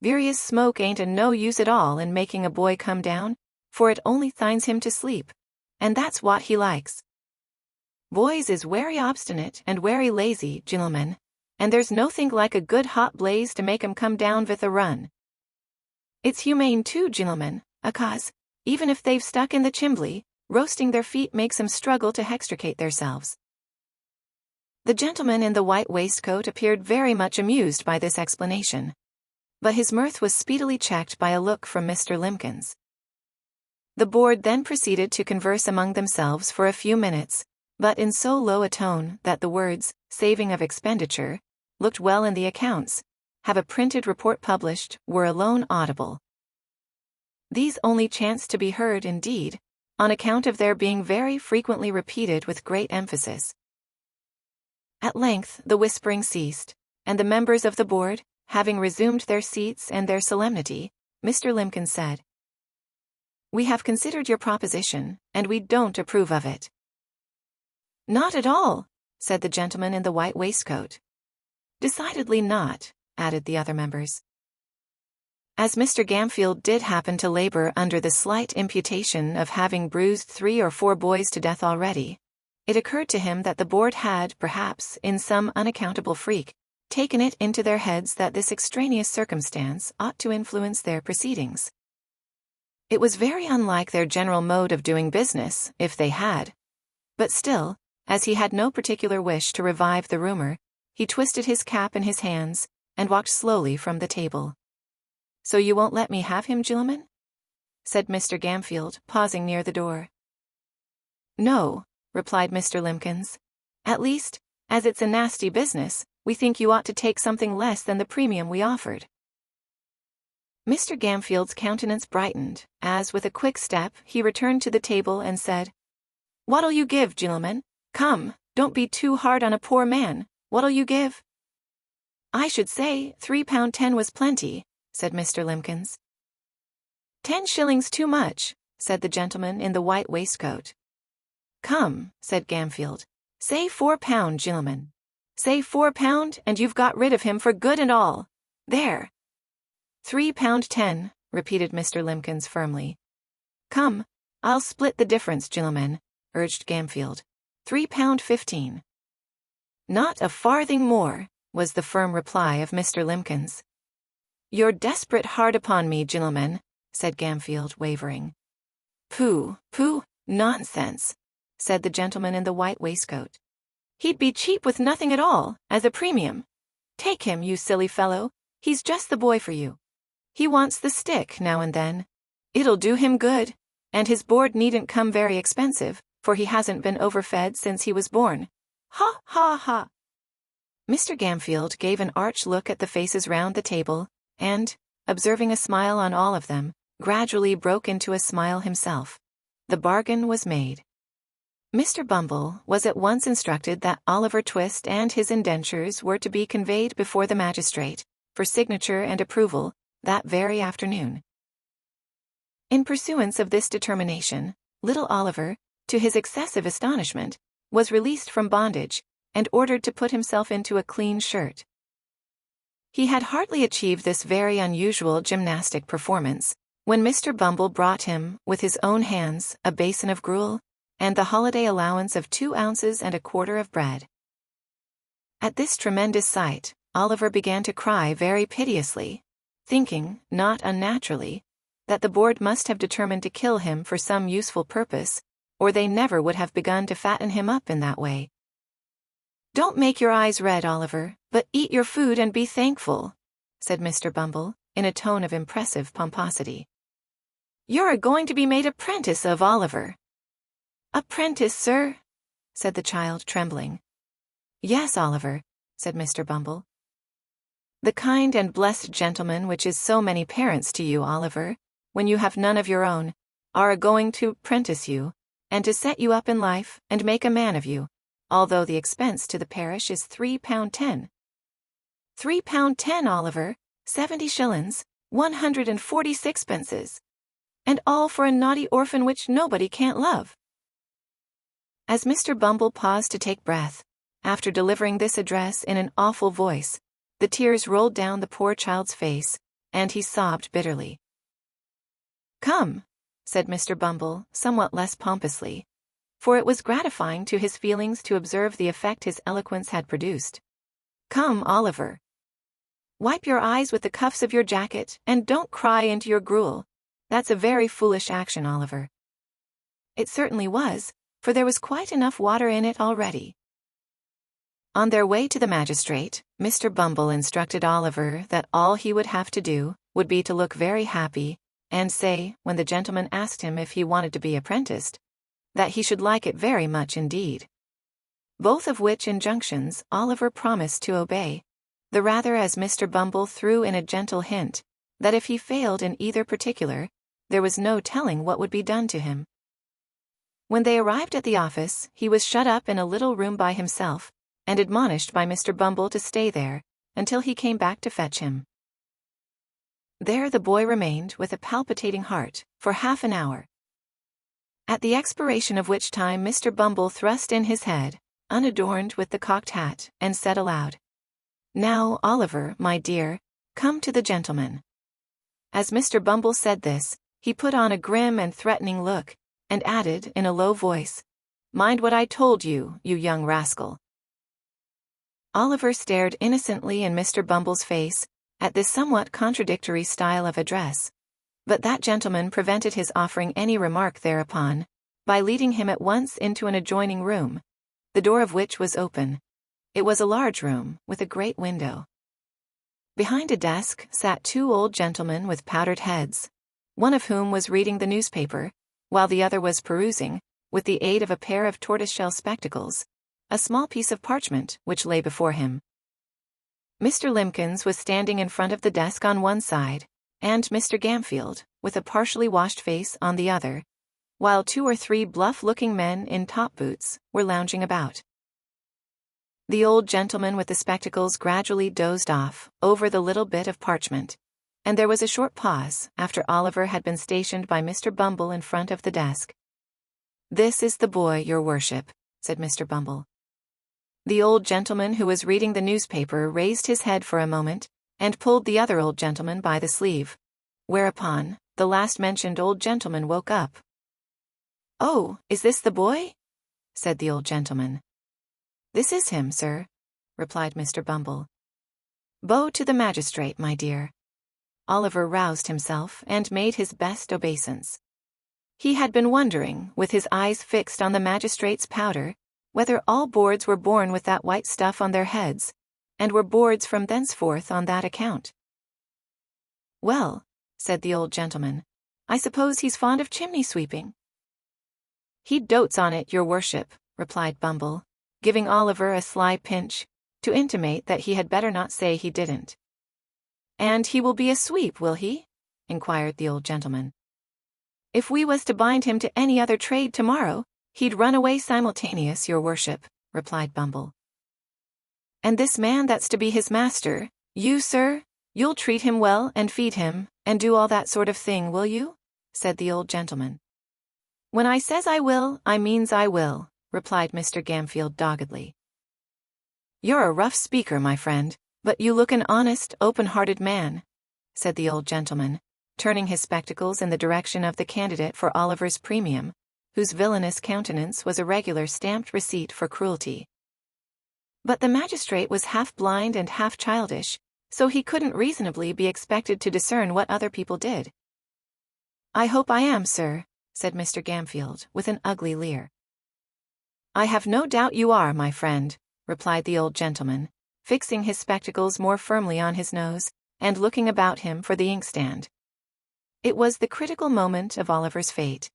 Verious smoke ain't a no use at all in making a boy come down, for it only thines him to sleep, and that's what he likes. Boys is werry obstinate and werry lazy, gentlemen, and there's nothing like a good hot blaze to make 'em come down with a run. It's humane too, gentlemen, acause, even if they've stuck in the chimbley, roasting their feet makes 'em struggle to hextricate theirselves." The gentleman in the white waistcoat appeared very much amused by this explanation, but his mirth was speedily checked by a look from Mr. Limbkins. The board then proceeded to converse among themselves for a few minutes, but in so low a tone that the words, saving of expenditure, looked well in the accounts, have a printed report published, were alone audible. These only chanced to be heard, indeed, on account of their being very frequently repeated with great emphasis. At length the whispering ceased, and the members of the board, having resumed their seats and their solemnity, Mr. Limbkins said, "We have considered your proposition, and we don't approve of it." "Not at all," said the gentleman in the white waistcoat. "Decidedly not," added the other members. As Mr. Gamfield did happen to labor under the slight imputation of having bruised 3 or 4 boys to death already, it occurred to him that the board had, perhaps, in some unaccountable freak, taken it into their heads that this extraneous circumstance ought to influence their proceedings. It was very unlike their general mode of doing business, if they had. But still, as he had no particular wish to revive the rumor, he twisted his cap in his hands, and walked slowly from the table. "So you won't let me have him, gentlemen?" said Mr. Gamfield, pausing near the door. "No," replied Mr. Limbkins. "At least, as it's a nasty business, we think you ought to take something less than the premium we offered." Mr. Gamfield's countenance brightened, as with a quick step he returned to the table and said, "What'll you give, gentlemen? Come, don't be too hard on a poor man. What'll you give?" I should say £3.10 was plenty, said Mr. Limbkins. 10 shillings too much, said the gentleman in the white waistcoat. Come, said Gamfield. Say £4, gentlemen. Say £4, and you've got rid of him for good and all. There. £3.10, repeated Mr. Limbkins firmly. Come, I'll split the difference, gentlemen, urged Gamfield. £3.15. Not a farthing more, was the firm reply of Mr. Limbkins. You're desperate hard upon me, gentlemen, said Gamfield, wavering. Pooh, pooh, nonsense, said the gentleman in the white waistcoat. He'd be cheap with nothing at all, as a premium. Take him, you silly fellow, he's just the boy for you. He wants the stick now and then. It'll do him good, and his board needn't come very expensive, for he hasn't been overfed since he was born. Ha, ha, ha. Mr. Gamfield gave an arch look at the faces round the table, and, observing a smile on all of them, gradually broke into a smile himself. The bargain was made. Mr. Bumble was at once instructed that OliverTwist and his indentures were to be conveyed before the magistrate, for signature and approval, that very afternoon. In pursuance of this determination, little Oliver, to his excessive astonishment, was released from bondage, and ordered to put himself into a clean shirt. He had hardly achieved this very unusual gymnastic performance, when Mr. Bumble brought him, with his own hands, a basin of gruel, and the holiday allowance of 2 ounces and a quarter of bread. At this tremendous sight, Oliver began to cry very piteously, thinking, not unnaturally, that the board must have determined to kill him for some useful purpose, or they never would have begun to fatten him up in that way. Don't make your eyes red, Oliver, but eat your food and be thankful, said Mr. Bumble, in a tone of impressive pomposity. You're a-going to be made apprentice of, Oliver. Apprentice, sir? Said the child, trembling. Yes, Oliver, said Mr. Bumble. The kind and blessed gentleman which is so many parents to you, Oliver, when you have none of your own, are a-going to prentice you, and to set you up in life, and make a man of you, although the expense to the parish is £3.10. £3.10, Oliver, 70 shillings, 146 pences. And all for a naughty orphan which nobody can't love. As Mr. Bumble paused to take breath, after delivering this address in an awful voice, the tears rolled down the poor child's face, and he sobbed bitterly. Come, said Mr. Bumble, somewhat less pompously, for it was gratifying to his feelings to observe the effect his eloquence had produced. Come, Oliver. Wipe your eyes with the cuffs of your jacket, and don't cry into your gruel. That's a very foolish action, Oliver. It certainly was, for there was quite enough water in it already. On their way to the magistrate, Mr. Bumble instructed Oliver that all he would have to do would be to look very happy, and say, when the gentleman asked him if he wanted to be apprenticed, that he should like it very much indeed. Both of which injunctions Oliver promised to obey, the rather as Mr. Bumble threw in a gentle hint that if he failed in either particular, there was no telling what would be done to him. When they arrived at the office, he was shut up in a little room by himself, and admonished by Mr. Bumble to stay there, until he came back to fetch him. There the boy remained with a palpitating heart, for half an hour. At the expiration of which time Mr. Bumble thrust in his head, unadorned with the cocked hat, and said aloud, Now, Oliver, my dear, come to the gentleman. As Mr. Bumble said this, he put on a grim and threatening look, and added in a low voice, Mind what I told you, you young rascal. Oliver stared innocently in Mr. Bumble's face, at this somewhat contradictory style of address, but that gentleman prevented his offering any remark thereupon, by leading him at once into an adjoining room, the door of which was open. It was a large room, with a great window. Behind a desk sat 2 old gentlemen with powdered heads, one of whom was reading the newspaper, while the other was perusing, with the aid of a pair of tortoiseshell spectacles, a small piece of parchment which lay before him. Mr. Limbkins was standing in front of the desk on one side, and Mr. Gamfield, with a partially washed face, on the other, while 2 or 3 bluff-looking men in top boots were lounging about. The old gentleman with the spectacles gradually dozed off over the little bit of parchment, and there was a short pause after Oliver had been stationed by Mr. Bumble in front of the desk. "This is the boy, your worship," said Mr. Bumble. The old gentleman who was reading the newspaper raised his head for a moment and pulled the other old gentleman by the sleeve, whereupon the last-mentioned old gentleman woke up. "Oh, is this the boy?" said the old gentleman. "This is him, sir," replied Mr. Bumble. "Bow to the magistrate, my dear." Oliver roused himself and made his best obeisance. He had been wondering, with his eyes fixed on the magistrate's powder, whether all boards were born with that white stuff on their heads, and were boards from thenceforth on that account. "Well," said the old gentleman, "I suppose he's fond of chimney-sweeping." "He dotes on it, your worship," replied Bumble, giving Oliver a sly pinch, to intimate that he had better not say he didn't. "And he will be a sweep, will he?" inquired the old gentleman. "If we was to bind him to any other trade tomorrow, he'd run away simultaneous, your worship," replied Bumble. "And this man that's to be his master, you, sir, you'll treat him well and feed him, and do all that sort of thing, will you?" said the old gentleman. "When I says I will, I means I will," replied Mr. Gamfield doggedly. "You're a rough speaker, my friend, but you look an honest, open-hearted man," said the old gentleman, turning his spectacles in the direction of the candidate for Oliver's premium, whose villainous countenance was a regular stamped receipt for cruelty. But the magistrate was half blind and half childish, so he couldn't reasonably be expected to discern what other people did. "I hope I am, sir," said Mr. Gamfield, with an ugly leer. "I have no doubt you are, my friend," replied the old gentleman, fixing his spectacles more firmly on his nose, and looking about him for the inkstand. It was the critical moment of Oliver's fate.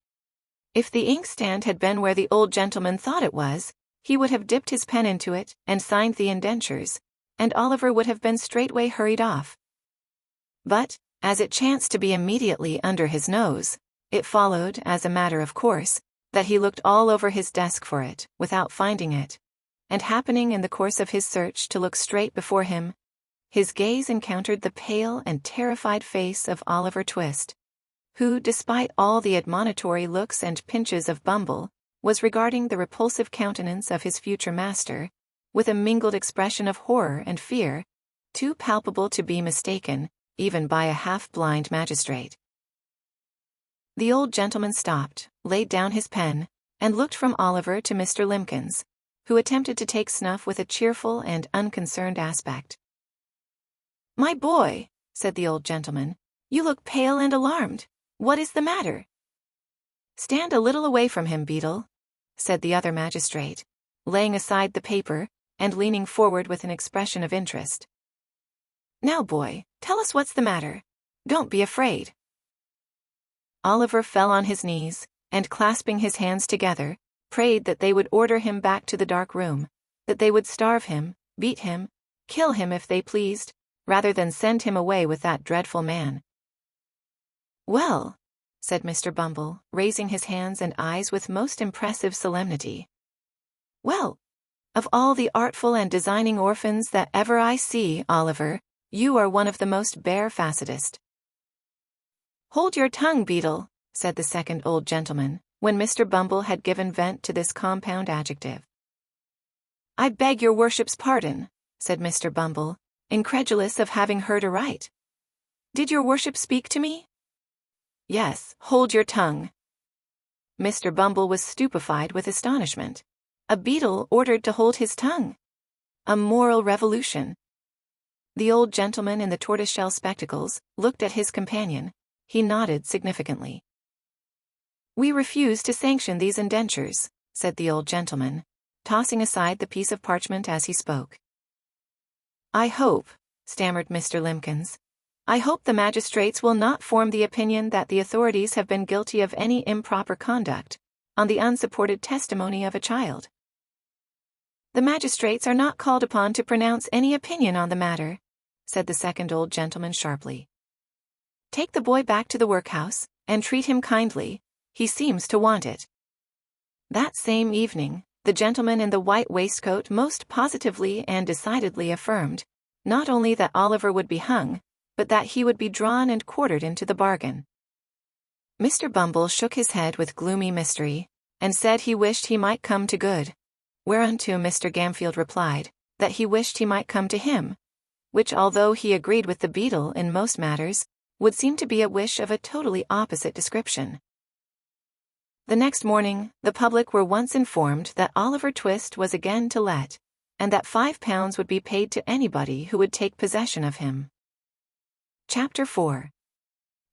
If the inkstand had been where the old gentleman thought it was, he would have dipped his pen into it and signed the indentures, and Oliver would have been straightway hurried off. But, as it chanced to be immediately under his nose, it followed, as a matter of course, that he looked all over his desk for it, without finding it, and happening in the course of his search to look straight before him, his gaze encountered the pale and terrified face of OliverTwist, who, despite all the admonitory looks and pinches of Bumble, was regarding the repulsive countenance of his future master, with a mingled expression of horror and fear, too palpable to be mistaken, even by a half-blind magistrate. The old gentleman stopped, laid down his pen, and looked from Oliver to Mr. Limpkins, who attempted to take snuff with a cheerful and unconcerned aspect. "My boy," said the old gentleman, "you look pale and alarmed. What is the matter?" "Stand a little away from him, Beadle," said the other magistrate, laying aside the paper and leaning forward with an expression of interest. "Now, boy, tell us what's the matter. Don't be afraid." Oliver fell on his knees, and clasping his hands together, prayed that they would order him back to the dark room, that they would starve him, beat him, kill him if they pleased, rather than send him away with that dreadful man. "Well," said Mr. Bumble, raising his hands and eyes with most impressive solemnity. "Well, of all the artful and designing orphans that ever I see, Oliver, you are one of the most barefacedest." "Hold your tongue, Beadle," said the second old gentleman, when Mr. Bumble had given vent to this compound adjective. "I beg your worship's pardon," said Mr. Bumble, incredulous of having heard aright. "Did your worship speak to me?" "Yes, hold your tongue." Mr. Bumble was stupefied with astonishment. A beadle ordered to hold his tongue. A moral revolution. The old gentleman in the tortoiseshell spectacles looked at his companion. He nodded significantly. "We refuse to sanction these indentures," said the old gentleman, tossing aside the piece of parchment as he spoke. "I hope," stammered Mr. Limpkins, "I hope the magistrates will not form the opinion that the authorities have been guilty of any improper conduct, on the unsupported testimony of a child." "The magistrates are not called upon to pronounce any opinion on the matter," said the second old gentleman sharply. "Take the boy back to the workhouse, and treat him kindly. He seems to want it." That same evening, the gentleman in the white waistcoat most positively and decidedly affirmed, not only that Oliver would be hung, but that he would be drawn and quartered into the bargain. Mr. Bumble shook his head with gloomy mystery, and said he wished he might come to good, whereunto Mr. Gamfield replied, that he wished he might come to him, which, although he agreed with the beadle in most matters, would seem to be a wish of a totally opposite description. The next morning, the public were once informed that OliverTwist was again to let, and that £5 would be paid to anybody who would take possession of him. Chapter 4.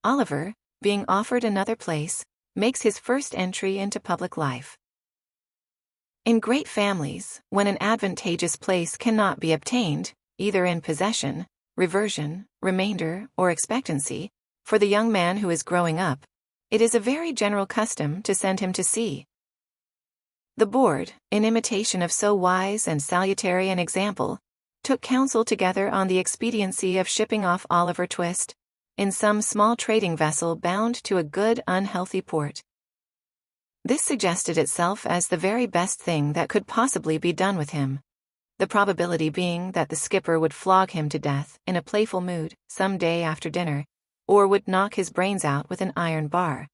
Oliver, being offered another place, makes his first entry into public life. In great families, when an advantageous place cannot be obtained, either in possession, reversion, remainder, or expectancy, for the young man who is growing up, it is a very general custom to send him to sea. The board, in imitation of so wise and salutary an example, took counsel together on the expediency of shipping off OliverTwist in some small trading vessel bound to a good unhealthy port. This suggested itself as the very best thing that could possibly be done with him, the probability being that the skipper would flog him to death in a playful mood some day after dinner, or would knock his brains out with an iron bar.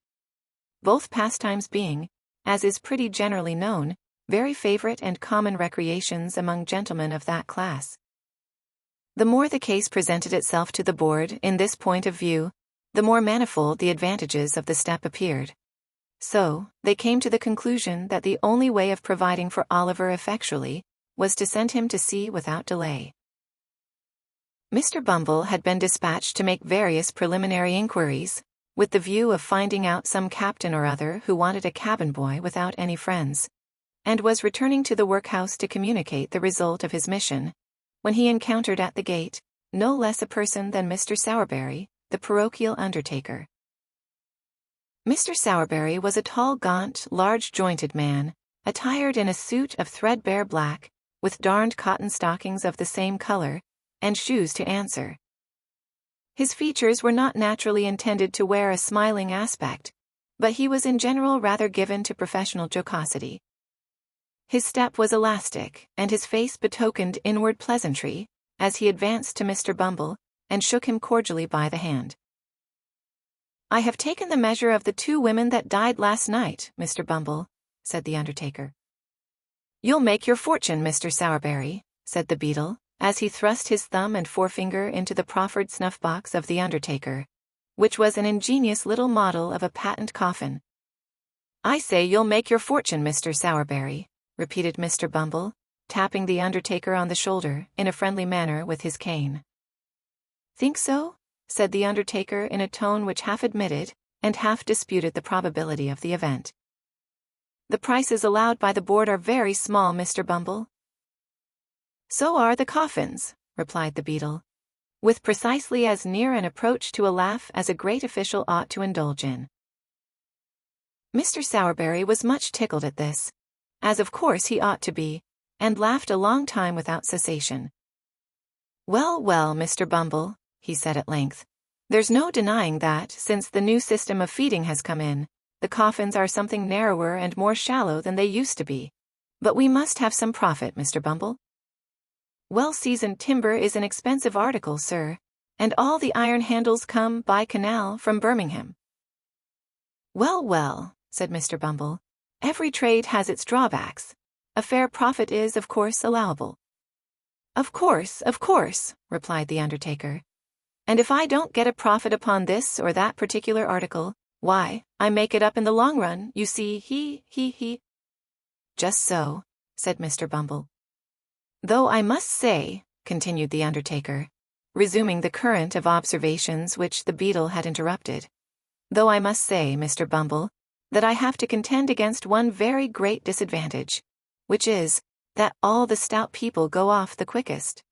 Both pastimes being, as is pretty generally known, very favorite and common recreations among gentlemen of that class. The more the case presented itself to the board in this point of view, the more manifold the advantages of the step appeared. So, they came to the conclusion that the only way of providing for Oliver effectually was to send him to sea without delay. Mr. Bumble had been dispatched to make various preliminary inquiries, with the view of finding out some captain or other who wanted a cabin boy without any friends, and was returning to the workhouse to communicate the result of his mission, when he encountered at the gate no less a person than Mr. Sowerberry, the parochial undertaker. Mr. Sowerberry was a tall, gaunt, large-jointed man, attired in a suit of threadbare black, with darned cotton stockings of the same color, and shoes to answer. His features were not naturally intended to wear a smiling aspect, but he was in general rather given to professional jocosity. His step was elastic, and his face betokened inward pleasantry, as he advanced to Mr. Bumble, and shook him cordially by the hand. "I have taken the measure of the 2 women that died last night, Mr. Bumble," said the undertaker. "You'll make your fortune, Mr. Sowerberry," said the beadle, as he thrust his thumb and forefinger into the proffered snuff-box of the undertaker, which was an ingenious little model of a patent coffin. "I say you'll make your fortune, Mr. Sowerberry," repeated Mr. Bumble, tapping the undertaker on the shoulder in a friendly manner with his cane. "Think so?" said the undertaker in a tone which half admitted and half disputed the probability of the event. "The prices allowed by the board are very small, Mr. Bumble." "So are the coffins," replied the beadle, with precisely as near an approach to a laugh as a great official ought to indulge in. Mr. Sowerberry was much tickled at this, as of course he ought to be, and laughed a long time without cessation. "Well, well, Mr. Bumble," he said at length, "there's no denying that, since the new system of feeding has come in, the coffins are something narrower and more shallow than they used to be. But we must have some profit, Mr. Bumble. Well-seasoned timber is an expensive article, sir, and all the iron handles come by canal from Birmingham." "Well, well," said Mr. Bumble, "every trade has its drawbacks. A fair profit is, of course, allowable." Of course," replied the undertaker. "And if I don't get a profit upon this or that particular article, why, I make it up in the long run, you see, he. "Just so," said Mr. Bumble. "Though I must say," continued the undertaker, resuming the current of observations which the beadle had interrupted, "though I must say, Mr. Bumble, that I have to contend against one very great disadvantage, which is, that all the stout people go off the quickest.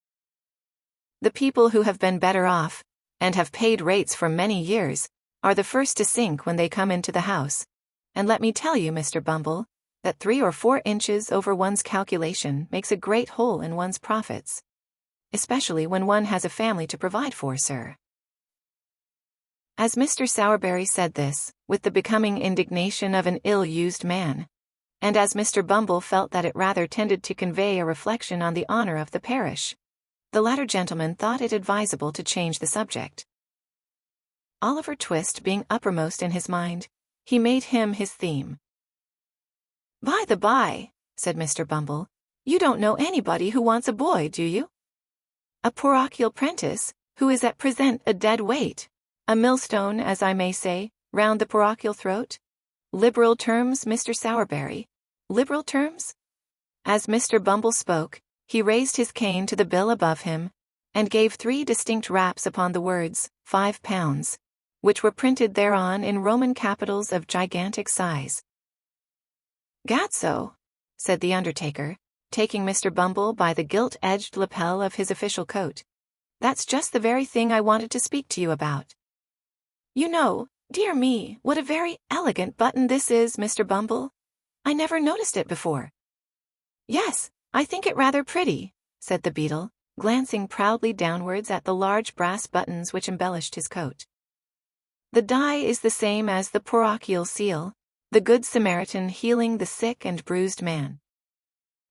The people who have been better off, and have paid rates for many years, are the first to sink when they come into the house, and let me tell you, Mr. Bumble, that 3 or 4 inches over one's calculation makes a great hole in one's profits, especially when one has a family to provide for, sir." As Mr. Sowerberry said this, with the becoming indignation of an ill-used man, and as Mr. Bumble felt that it rather tended to convey a reflection on the honor of the parish, the latter gentleman thought it advisable to change the subject. OliverTwist being uppermost in his mind, he made him his theme. "By the by," said Mr. Bumble, "you don't know anybody who wants a boy, do you? A parochial prentice, who is at present a dead weight, a millstone, as I may say, round the parochial throat? Liberal terms, Mr. Sowerberry, liberal terms?" As Mr. Bumble spoke, he raised his cane to the bill above him, and gave 3 distinct raps upon the words, £5, which were printed thereon in Roman capitals of gigantic size. "Gadso," said the undertaker, taking Mr. Bumble by the gilt-edged lapel of his official coat. "That's just the very thing I wanted to speak to you about. You know, dear me, what a very elegant button this is, Mr. Bumble. I never noticed it before." "Yes, I think it rather pretty," said the beadle, glancing proudly downwards at the large brass buttons which embellished his coat. "The die is the same as the parochial seal, the Good Samaritan healing the sick and bruised man.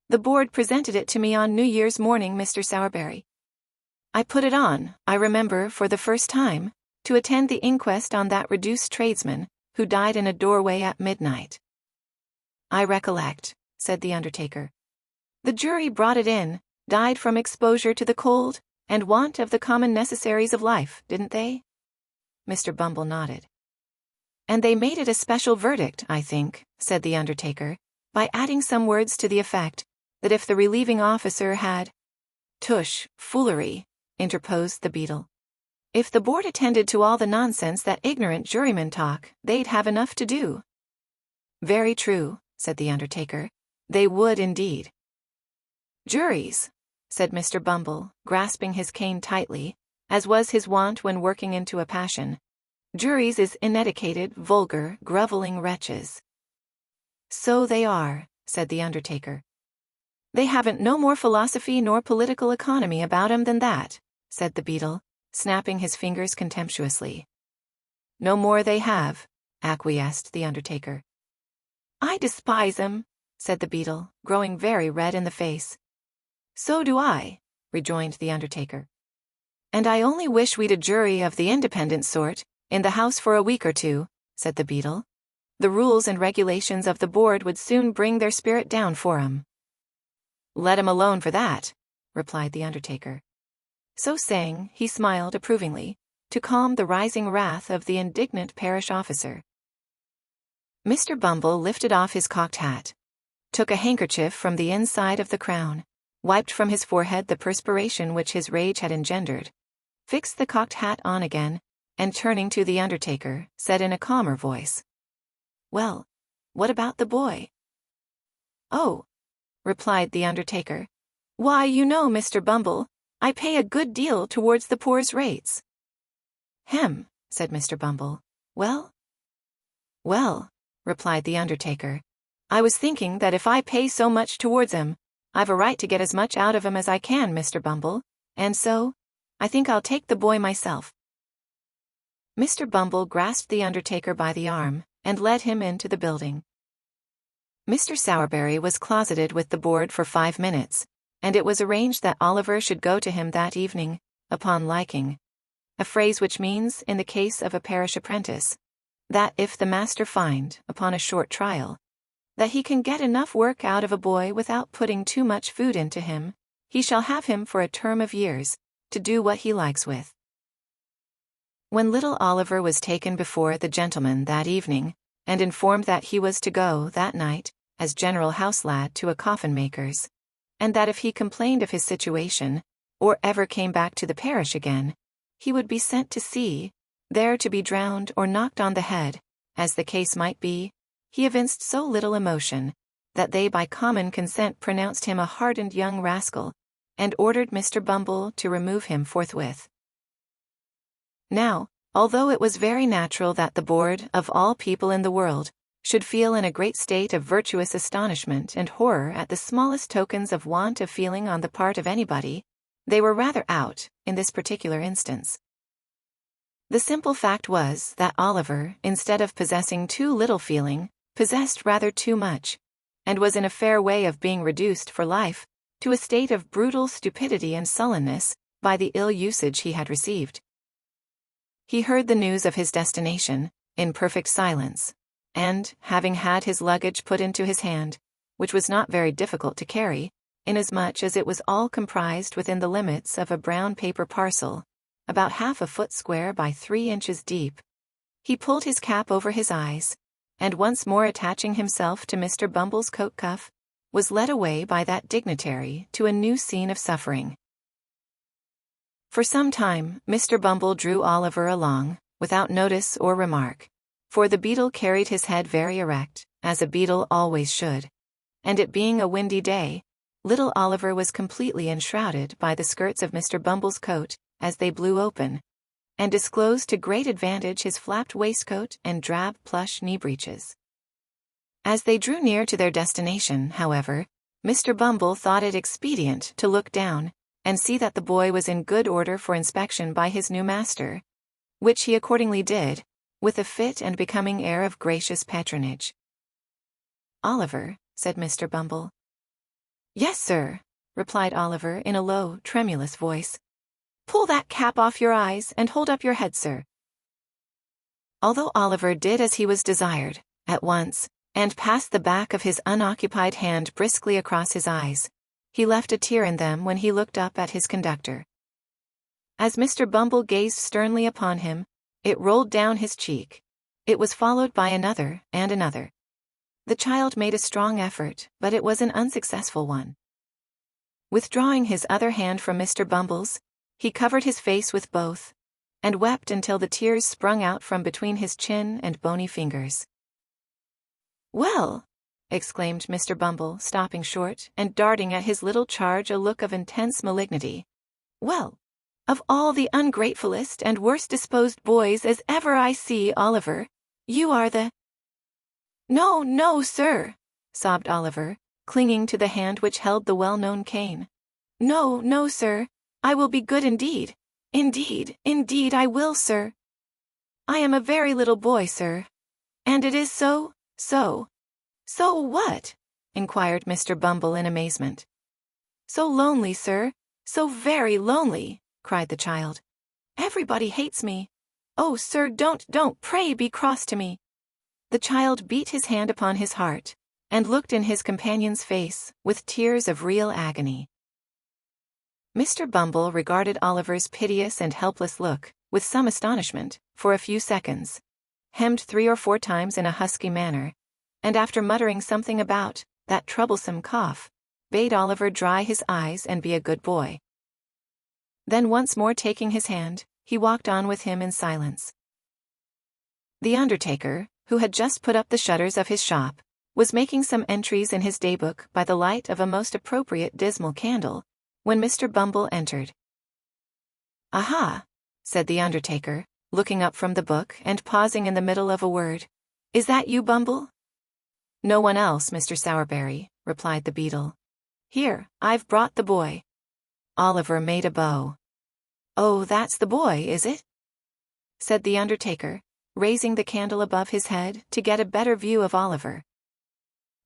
The board presented it to me on New Year's morning, Mr. Sowerberry. I put it on, I remember, for the first time, to attend the inquest on that reduced tradesman, who died in a doorway at midnight." "I recollect," said the undertaker. "The jury brought it in, died from exposure to the cold, and want of the common necessaries of life, didn't they?" Mr. Bumble nodded. "And they made it a special verdict, I think," said the undertaker, by adding some words to the effect that if the relieving officer had— "Tush, foolery," interposed the beadle. "If the board attended to all the nonsense that ignorant jurymen talk, they'd have enough to do." "Very true," said the undertaker. "They would indeed." "Juries," said Mr. Bumble, grasping his cane tightly, as was his wont when working into a passion. "Juries is ineducated, vulgar, grovelling wretches." "So they are," said the undertaker. "They haven't no more philosophy nor political economy about 'em than that," said the beadle, snapping his fingers contemptuously. "No more they have," acquiesced the undertaker. "I despise 'em," said the beadle, growing very red in the face. "So do I," rejoined the undertaker. "And I only wish we'd a jury of the independent sort, in the house for a week or two," said the beadle. "The rules and regulations of the board would soon bring their spirit down for 'em." "Let 'em alone for that," replied the undertaker. So saying, he smiled approvingly, to calm the rising wrath of the indignant parish officer. Mr. Bumble lifted off his cocked hat, took a handkerchief from the inside of the crown, wiped from his forehead the perspiration which his rage had engendered, fixed the cocked hat on again, and turning to the undertaker, said in a calmer voice, "Well, what about the boy?" "Oh," replied the undertaker, "why, you know, Mr. Bumble, I pay a good deal towards the poor's rates." "Hem," said Mr. Bumble. "Well?" "Well," replied the undertaker, "I was thinking that if I pay so much towards 'em, I've a right to get as much out of 'em as I can, Mr. Bumble, and so, I think I'll take the boy myself." Mr. Bumble grasped the undertaker by the arm, and led him into the building. Mr. Sowerberry was closeted with the board for 5 minutes, and it was arranged that Oliver should go to him that evening, upon liking, a phrase which means, in the case of a parish apprentice, that if the master find, upon a short trial, that he can get enough work out of a boy without putting too much food into him, he shall have him for a term of years, to do what he likes with. When little Oliver was taken before the gentleman that evening, and informed that he was to go that night, as general house lad to a coffin-maker's, and that if he complained of his situation, or ever came back to the parish again, he would be sent to sea, there to be drowned or knocked on the head, as the case might be, he evinced so little emotion, that they by common consent pronounced him a hardened young rascal, and ordered Mr. Bumble to remove him forthwith. Now, although it was very natural that the board, of all people in the world, should feel in a great state of virtuous astonishment and horror at the smallest tokens of want of feeling on the part of anybody, they were rather out, in this particular instance. The simple fact was that Oliver, instead of possessing too little feeling, possessed rather too much, and was in a fair way of being reduced for life to a state of brutal stupidity and sullenness by the ill usage he had received. He heard the news of his destination in perfect silence, and, having had his luggage put into his hand, which was not very difficult to carry, inasmuch as it was all comprised within the limits of a brown paper parcel, about 1/2 foot square by 3 inches deep, he pulled his cap over his eyes, and once more attaching himself to Mr. Bumble's coat cuff, was led away by that dignitary to a new scene of suffering. For some time, Mr. Bumble drew Oliver along, without notice or remark, for the beetle carried his head very erect, as a beetle always should, and it being a windy day, little Oliver was completely enshrouded by the skirts of Mr. Bumble's coat as they blew open, and disclosed to great advantage his flapped waistcoat and drab plush knee-breeches. As they drew near to their destination, however, Mr. Bumble thought it expedient to look down and see that the boy was in good order for inspection by his new master, which he accordingly did, with a fit and becoming air of gracious patronage. "Oliver," said Mr. Bumble. "Yes, sir," replied Oliver in a low, tremulous voice. "Pull that cap off your eyes and hold up your head, sir." Although Oliver did as he was desired, at once, and passed the back of his unoccupied hand briskly across his eyes, he left a tear in them when he looked up at his conductor. As Mr. Bumble gazed sternly upon him, it rolled down his cheek. It was followed by another and another. The child made a strong effort, but it was an unsuccessful one. Withdrawing his other hand from Mr. Bumble's, he covered his face with both, and wept until the tears sprung out from between his chin and bony fingers. "Well," exclaimed Mr. Bumble, stopping short and darting at his little charge a look of intense malignity. "Well, of all the ungratefullest and worst-disposed boys as ever I see, Oliver, you are the—" "No, no, sir," sobbed Oliver, clinging to the hand which held the well-known cane. "No, no, sir, I will be good indeed. Indeed, indeed I will, sir. I am a very little boy, sir. And it is so. So what?" inquired Mr. Bumble in amazement. "So lonely, sir, so very lonely," cried the child. "Everybody hates me. Oh, sir, don't, pray be cross to me." The child beat his hand upon his heart, and looked in his companion's face with tears of real agony. Mr. Bumble regarded Oliver's piteous and helpless look with some astonishment for a few seconds, hemmed 3 or 4 times in a husky manner, and after muttering something about that troublesome cough, bade Oliver dry his eyes and be a good boy. Then once more taking his hand, he walked on with him in silence. The undertaker, who had just put up the shutters of his shop, was making some entries in his daybook by the light of a most appropriate dismal candle, when Mr. Bumble entered. "Aha," said the undertaker, looking up from the book and pausing in the middle of a word. "Is that you, Bumble?" "No one else, Mr. Sowerberry," replied the beetle. "Here, I've brought the boy." Oliver made a bow. "Oh, that's the boy, is it?" said the undertaker, raising the candle above his head to get a better view of Oliver.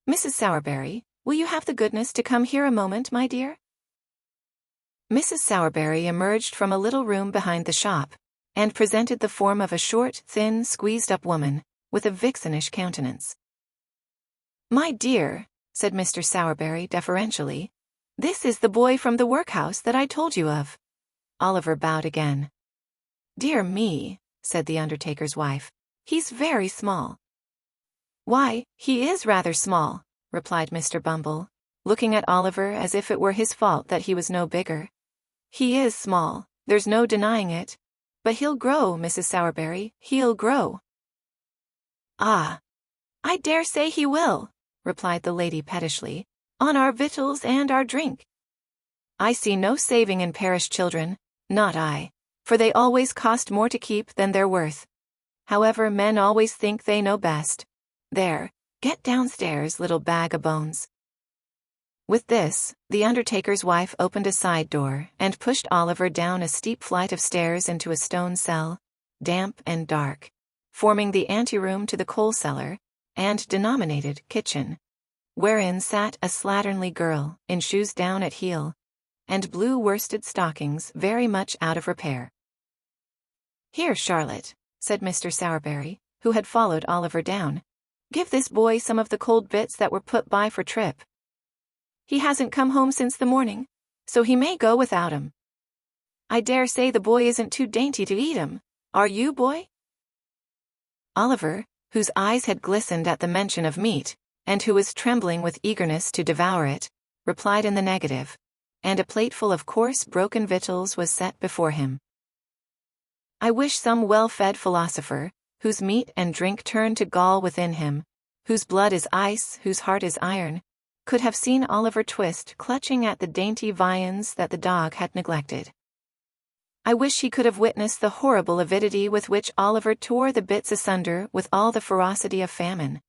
"Mrs. Sowerberry, will you have the goodness to come here a moment, my dear?" Mrs. Sowerberry emerged from a little room behind the shop, and presented the form of a short, thin, squeezed-up woman, with a vixenish countenance. "My dear," said Mr. Sowerberry deferentially, "this is the boy from the workhouse that I told you of." Oliver bowed again. "Dear me," said the undertaker's wife, "he's very small." "Why, he is rather small," replied Mr. Bumble, looking at Oliver as if it were his fault that he was no bigger. "He is small, there's no denying it. But he'll grow, Mrs. Sowerberry, he'll grow." "Ah, I dare say he will," replied the lady pettishly, "on our victuals and our drink. I see no saving in parish children, not I, for they always cost more to keep than they're worth. However, men always think they know best. There, get downstairs, little bag o' bones." With this, the undertaker's wife opened a side door and pushed Oliver down a steep flight of stairs into a stone cell, damp and dark, forming the anteroom to the coal cellar, and denominated kitchen, wherein sat a slatternly girl, in shoes down at heel, and blue worsted stockings very much out of repair. "Here, Charlotte," said Mr. Sowerberry, who had followed Oliver down, "give this boy some of the cold bits that were put by for Trip. He hasn't come home since the morning, so he may go without 'em. I dare say the boy isn't too dainty to eat 'em, are you, boy?" Oliver, whose eyes had glistened at the mention of meat, and who was trembling with eagerness to devour it, replied in the negative, and a plateful of coarse broken victuals was set before him. I wish some well-fed philosopher, whose meat and drink turn to gall within him, whose blood is ice, whose heart is iron, could have seen Oliver Twist clutching at the dainty viands that the dog had neglected. I wish he could have witnessed the horrible avidity with which Oliver tore the bits asunder with all the ferocity of famine.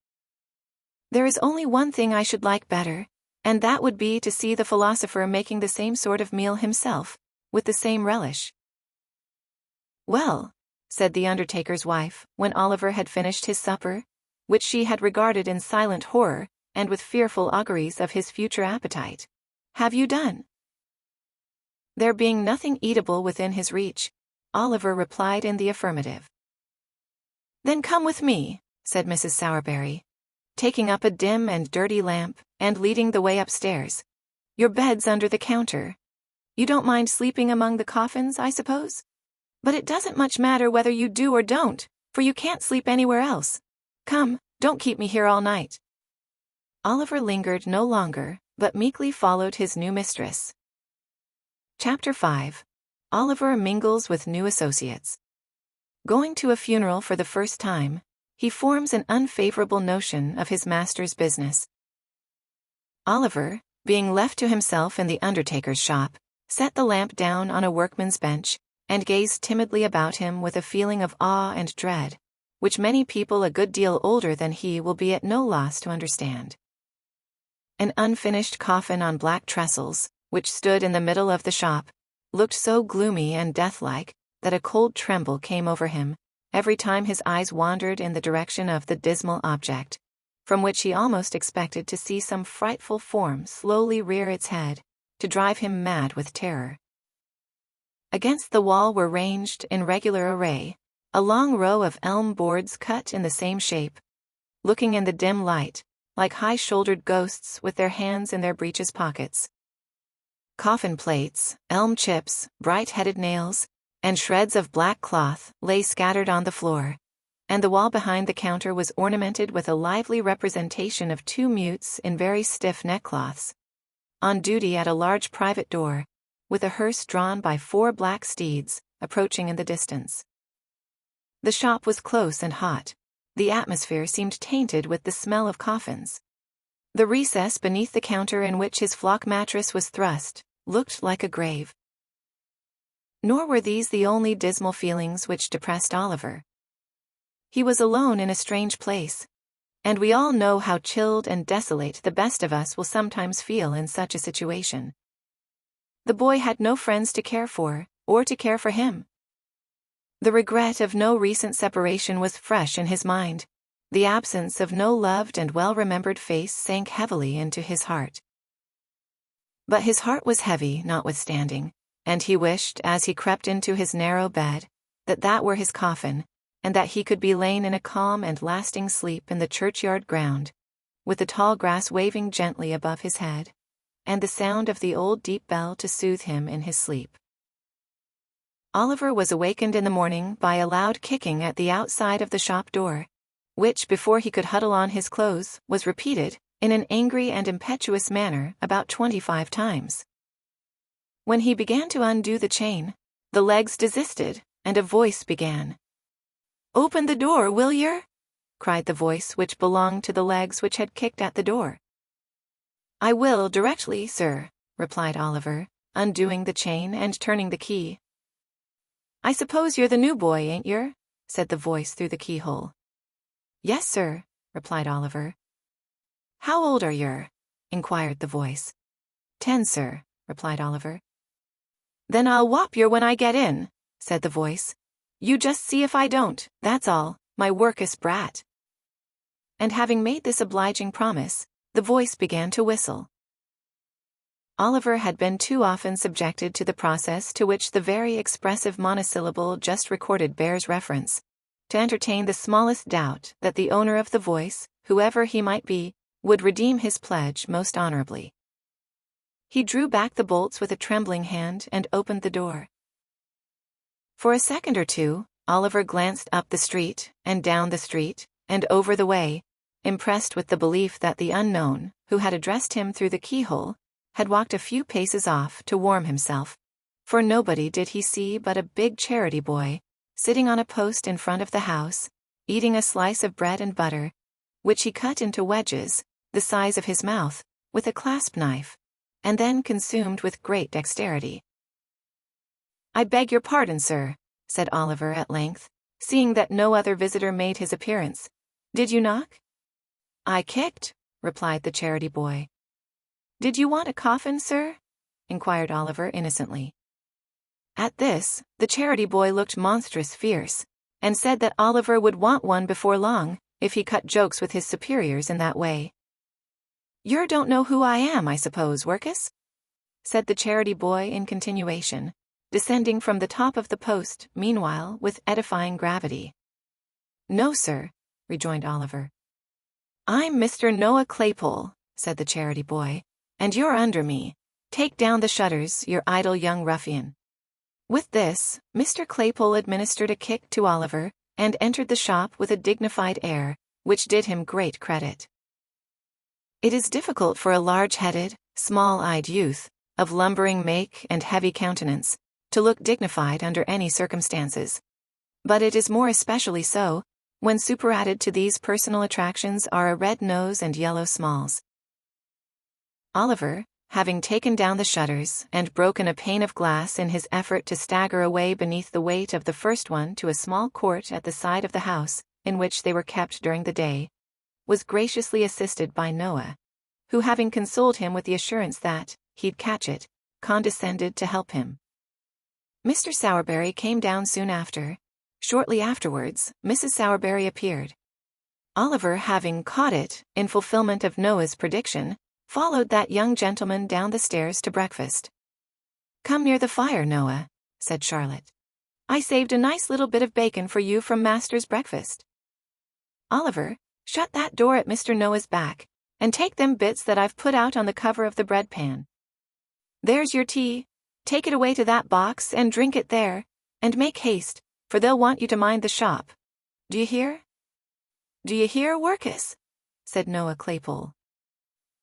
There is only one thing I should like better, and that would be to see the philosopher making the same sort of meal himself, with the same relish. "Well," said the undertaker's wife, when Oliver had finished his supper, which she had regarded in silent horror, and with fearful auguries of his future appetite, "have you done?" There being nothing eatable within his reach, Oliver replied in the affirmative. "Then come with me," said Mrs. Sowerberry, taking up a dim and dirty lamp, and leading the way upstairs. "Your bed's under the counter. You don't mind sleeping among the coffins, I suppose? But it doesn't much matter whether you do or don't, for you can't sleep anywhere else. Come, don't keep me here all night." Oliver lingered no longer, but meekly followed his new mistress. Chapter 5. Oliver mingles with new associates. Going to a funeral for the first time, he forms an unfavorable notion of his master's business. Oliver, being left to himself in the undertaker's shop, set the lamp down on a workman's bench, and gazed timidly about him with a feeling of awe and dread, which many people a good deal older than he will be at no loss to understand. An unfinished coffin on black trestles, which stood in the middle of the shop, looked so gloomy and deathlike that a cold tremble came over him every time his eyes wandered in the direction of the dismal object, from which he almost expected to see some frightful form slowly rear its head, to drive him mad with terror. Against the wall were ranged, in regular array, a long row of elm boards cut in the same shape, looking in the dim light like high-shouldered ghosts with their hands in their breeches pockets. Coffin plates, elm chips, bright-headed nails, and shreds of black cloth lay scattered on the floor, and the wall behind the counter was ornamented with a lively representation of two mutes in very stiff neckcloths, on duty at a large private door, with a hearse drawn by 4 black steeds, approaching in the distance. The shop was close and hot. The atmosphere seemed tainted with the smell of coffins. The recess beneath the counter in which his flock mattress was thrust looked like a grave. Nor were these the only dismal feelings which depressed Oliver. He was alone in a strange place, and we all know how chilled and desolate the best of us will sometimes feel in such a situation. The boy had no friends to care for, or to care for him. The regret of no recent separation was fresh in his mind. The absence of no loved and well-remembered face sank heavily into his heart. But his heart was heavy notwithstanding, and he wished, as he crept into his narrow bed, that that were his coffin, and that he could be lain in a calm and lasting sleep in the churchyard ground, with the tall grass waving gently above his head, and the sound of the old deep bell to soothe him in his sleep. Oliver was awakened in the morning by a loud kicking at the outside of the shop door, which, before he could huddle on his clothes, was repeated, in an angry and impetuous manner, about 25 times. When he began to undo the chain, the legs desisted, and a voice began. "Open the door, will yer?" cried the voice which belonged to the legs which had kicked at the door. "I will directly, sir," replied Oliver, undoing the chain and turning the key. "I suppose you're the new boy, ain't yer?" said the voice through the keyhole. "Yes, sir," replied Oliver. "How old are yer?" inquired the voice. 10, sir," replied Oliver. "Then I'll whop yer when I get in," said the voice. "You just see if I don't, that's all, my workus brat." And having made this obliging promise, the voice began to whistle. Oliver had been too often subjected to the process to which the very expressive monosyllable just recorded bears reference, to entertain the smallest doubt that the owner of the voice, whoever he might be, would redeem his pledge most honorably. He drew back the bolts with a trembling hand and opened the door. For a second or two, Oliver glanced up the street, and down the street, and over the way, impressed with the belief that the unknown, who had addressed him through the keyhole, had walked a few paces off to warm himself, for nobody did he see but a big charity boy, sitting on a post in front of the house, eating a slice of bread and butter, which he cut into wedges, the size of his mouth, with a clasp knife, and then consumed with great dexterity. "I beg your pardon, sir," said Oliver at length, seeing that no other visitor made his appearance. "Did you knock?" "I kicked," replied the charity boy. "Did you want a coffin, sir?" inquired Oliver innocently. At this, the charity boy looked monstrous fierce, and said that Oliver would want one before long, if he cut jokes with his superiors in that way. "Yer don't know who I am, I suppose, Workus?" said the charity boy in continuation, descending from the top of the post, meanwhile, with edifying gravity. "No, sir," rejoined Oliver. "I'm Mr. Noah Claypole," said the charity boy, "and you're under me. Take down the shutters, you idle young ruffian." With this, Mr. Claypole administered a kick to Oliver, and entered the shop with a dignified air, which did him great credit. It is difficult for a large-headed, small-eyed youth, of lumbering make and heavy countenance, to look dignified under any circumstances. But it is more especially so, when superadded to these personal attractions are a red nose and yellow smalls. Oliver, having taken down the shutters and broken a pane of glass in his effort to stagger away beneath the weight of the first one to a small court at the side of the house, in which they were kept during the day, was graciously assisted by Noah, who, having consoled him with the assurance that he'd catch it, condescended to help him. Mr. Sowerberry came down soon after. Shortly afterwards, Mrs. Sowerberry appeared. Oliver, having caught it, in fulfillment of Noah's prediction, followed that young gentleman down the stairs to breakfast. "Come near the fire, Noah," said Charlotte. "I saved a nice little bit of bacon for you from master's breakfast. Oliver, shut that door at Mr. Noah's back, and take them bits that I've put out on the cover of the bread pan. There's your tea. Take it away to that box and drink it there, and make haste, for they'll want you to mind the shop. Do you hear?" "Do you hear, Workus?" said Noah Claypole.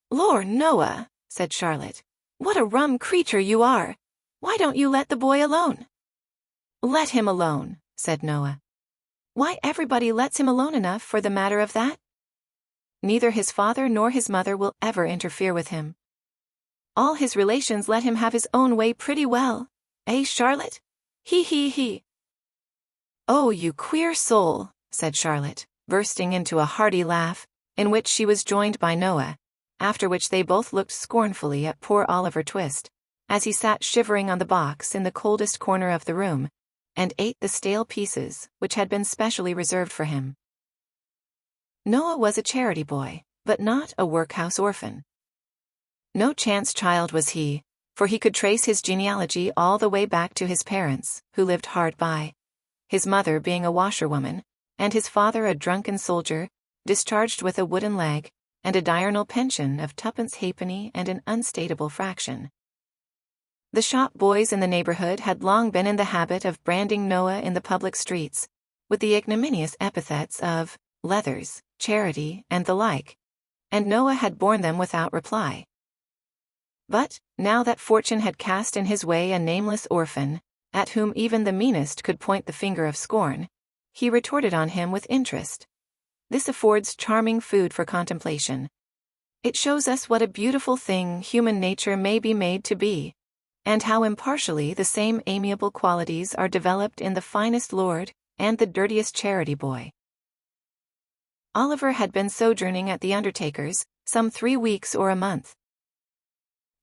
"Lor, Noah," said Charlotte, "what a rum creature you are! Why don't you let the boy alone?" "Let him alone," said Noah. "Why, everybody lets him alone enough for the matter of that. Neither his father nor his mother will ever interfere with him. All his relations let him have his own way pretty well, eh, Charlotte? He. "Oh, you queer soul," said Charlotte, bursting into a hearty laugh, in which she was joined by Noah, after which they both looked scornfully at poor OliverTwist, as he sat shivering on the box in the coldest corner of the room, and ate the stale pieces which had been specially reserved for him. Noah was a charity boy, but not a workhouse orphan. No chance child was he, for he could trace his genealogy all the way back to his parents, who lived hard by, his mother being a washerwoman, and his father a drunken soldier, discharged with a wooden leg, and a diurnal pension of twopence halfpenny and an unstatable fraction. The shop boys in the neighborhood had long been in the habit of branding Noah in the public streets, with the ignominious epithets of leathers, charity, and the like, and Noah had borne them without reply. But, now that fortune had cast in his way a nameless orphan, at whom even the meanest could point the finger of scorn, he retorted on him with interest. This affords charming food for contemplation. It shows us what a beautiful thing human nature may be made to be, and how impartially the same amiable qualities are developed in the finest lord and the dirtiest charity boy. Oliver had been sojourning at the undertaker's some 3 weeks or a month.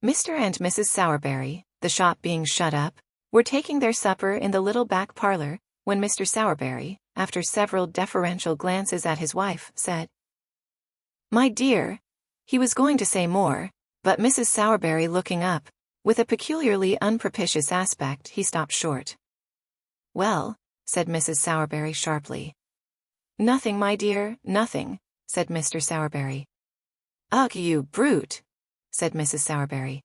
Mr. and Mrs. Sowerberry, the shop being shut up, were taking their supper in the little back parlor, when Mr. Sowerberry, after several deferential glances at his wife, said, "My dear, He was going to say more, but Mrs. Sowerberry looking up, with a peculiarly unpropitious aspect, he stopped short. "Well," said Mrs. Sowerberry sharply. "Nothing, my dear, nothing," said Mr. Sowerberry. "Ugh, you brute," said Mrs. Sowerberry.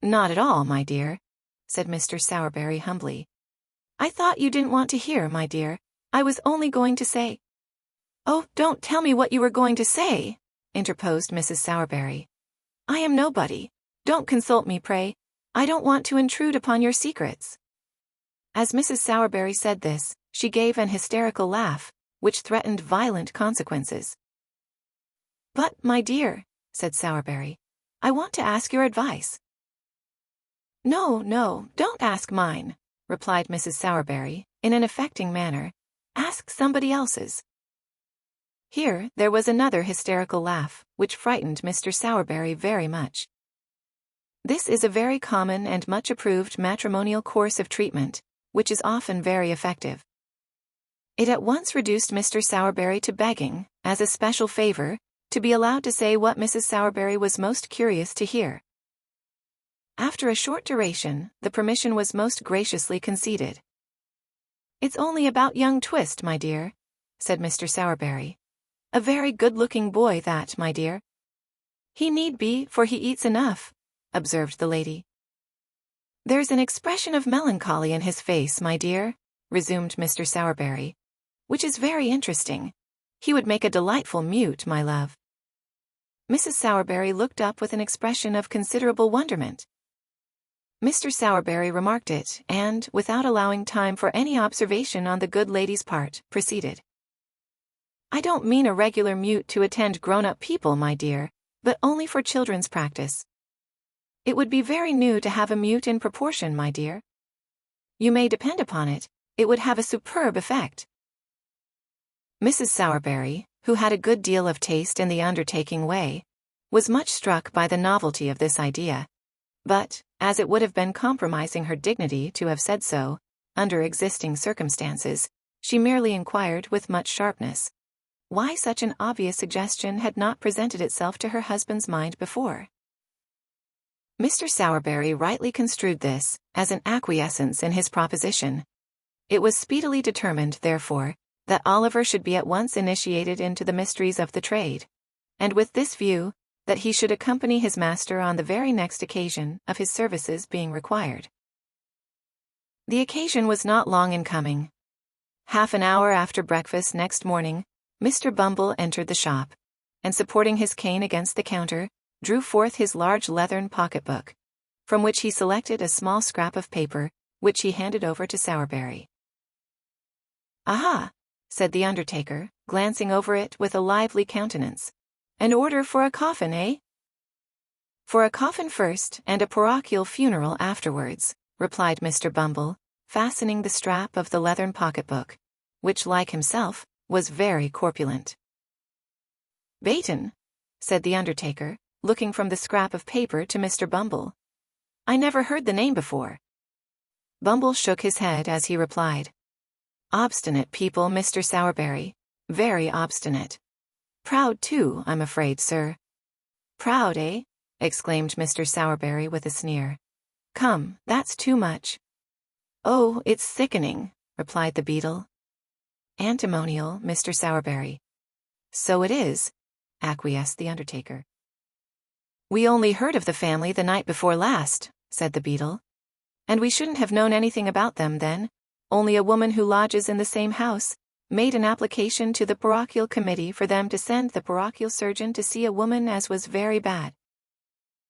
"Not at all, my dear," said Mr. Sowerberry humbly. "I thought you didn't want to hear, my dear. I was only going to say—" "Oh, don't tell me what you were going to say," interposed Mrs. Sowerberry. "I am nobody. Don't consult me, pray. I don't want to intrude upon your secrets." As Mrs. Sowerberry said this, she gave an hysterical laugh, which threatened violent consequences. "But, my dear," said Sowerberry, "I want to ask your advice." "No, no, don't ask mine," replied Mrs. Sowerberry, in an affecting manner. "Ask somebody else's." Here there was another hysterical laugh, which frightened Mr. Sowerberry very much. This is a very common and much approved matrimonial course of treatment, which is often very effective. It at once reduced Mr. Sowerberry to begging, as a special favor, to be allowed to say what Mrs. Sowerberry was most curious to hear. After a short duration, the permission was most graciously conceded. "It's only about young Twist, my dear," said Mr. Sowerberry. "A very good-looking boy, that, my dear." "He need be, for he eats enough," observed the lady. "There's an expression of melancholy in his face, my dear," resumed Mr. Sowerberry, "which is very interesting. He would make a delightful mute, my love." Mrs. Sowerberry looked up with an expression of considerable wonderment. Mr. Sowerberry remarked it, and, without allowing time for any observation on the good lady's part, proceeded. "I don't mean a regular mute to attend grown-up people, my dear, but only for children's practice. It would be very new to have a mute in proportion, my dear. You may depend upon it, it would have a superb effect." Mrs. Sowerberry, who had a good deal of taste in the undertaking way, was much struck by the novelty of this idea, but, as it would have been compromising her dignity to have said so, under existing circumstances, she merely inquired with much sharpness why such an obvious suggestion had not presented itself to her husband's mind before. Mr. Sowerberry rightly construed this as an acquiescence in his proposition. It was speedily determined, therefore, that Oliver should be at once initiated into the mysteries of the trade, and with this view, that he should accompany his master on the very next occasion of his services being required. The occasion was not long in coming. Half an hour after breakfast next morning, Mr. Bumble entered the shop, and supporting his cane against the counter, drew forth his large leathern pocketbook, from which he selected a small scrap of paper, which he handed over to Sowerberry. "Aha!" said the undertaker, glancing over it with a lively countenance. "An order for a coffin, eh?" "For a coffin first, and a parochial funeral afterwards," replied Mr. Bumble, fastening the strap of the leathern pocketbook, which, like himself, was very corpulent. "Baton," said the undertaker, looking from the scrap of paper to Mr. Bumble. "I never heard the name before." Bumble shook his head as he replied. "Obstinate people, Mr. Sowerberry. Very obstinate. Proud, too, I'm afraid, sir." "Proud, eh?" exclaimed Mr. Sowerberry with a sneer. "Come, that's too much." "Oh, it's sickening," replied the beadle. "Antimonial, Mr. Sowerberry." "So it is," acquiesced the undertaker. "We only heard of the family the night before last," said the beadle. "And we shouldn't have known anything about them then. Only a woman who lodges in the same house made an application to the parochial committee for them to send the parochial surgeon to see a woman as was very bad.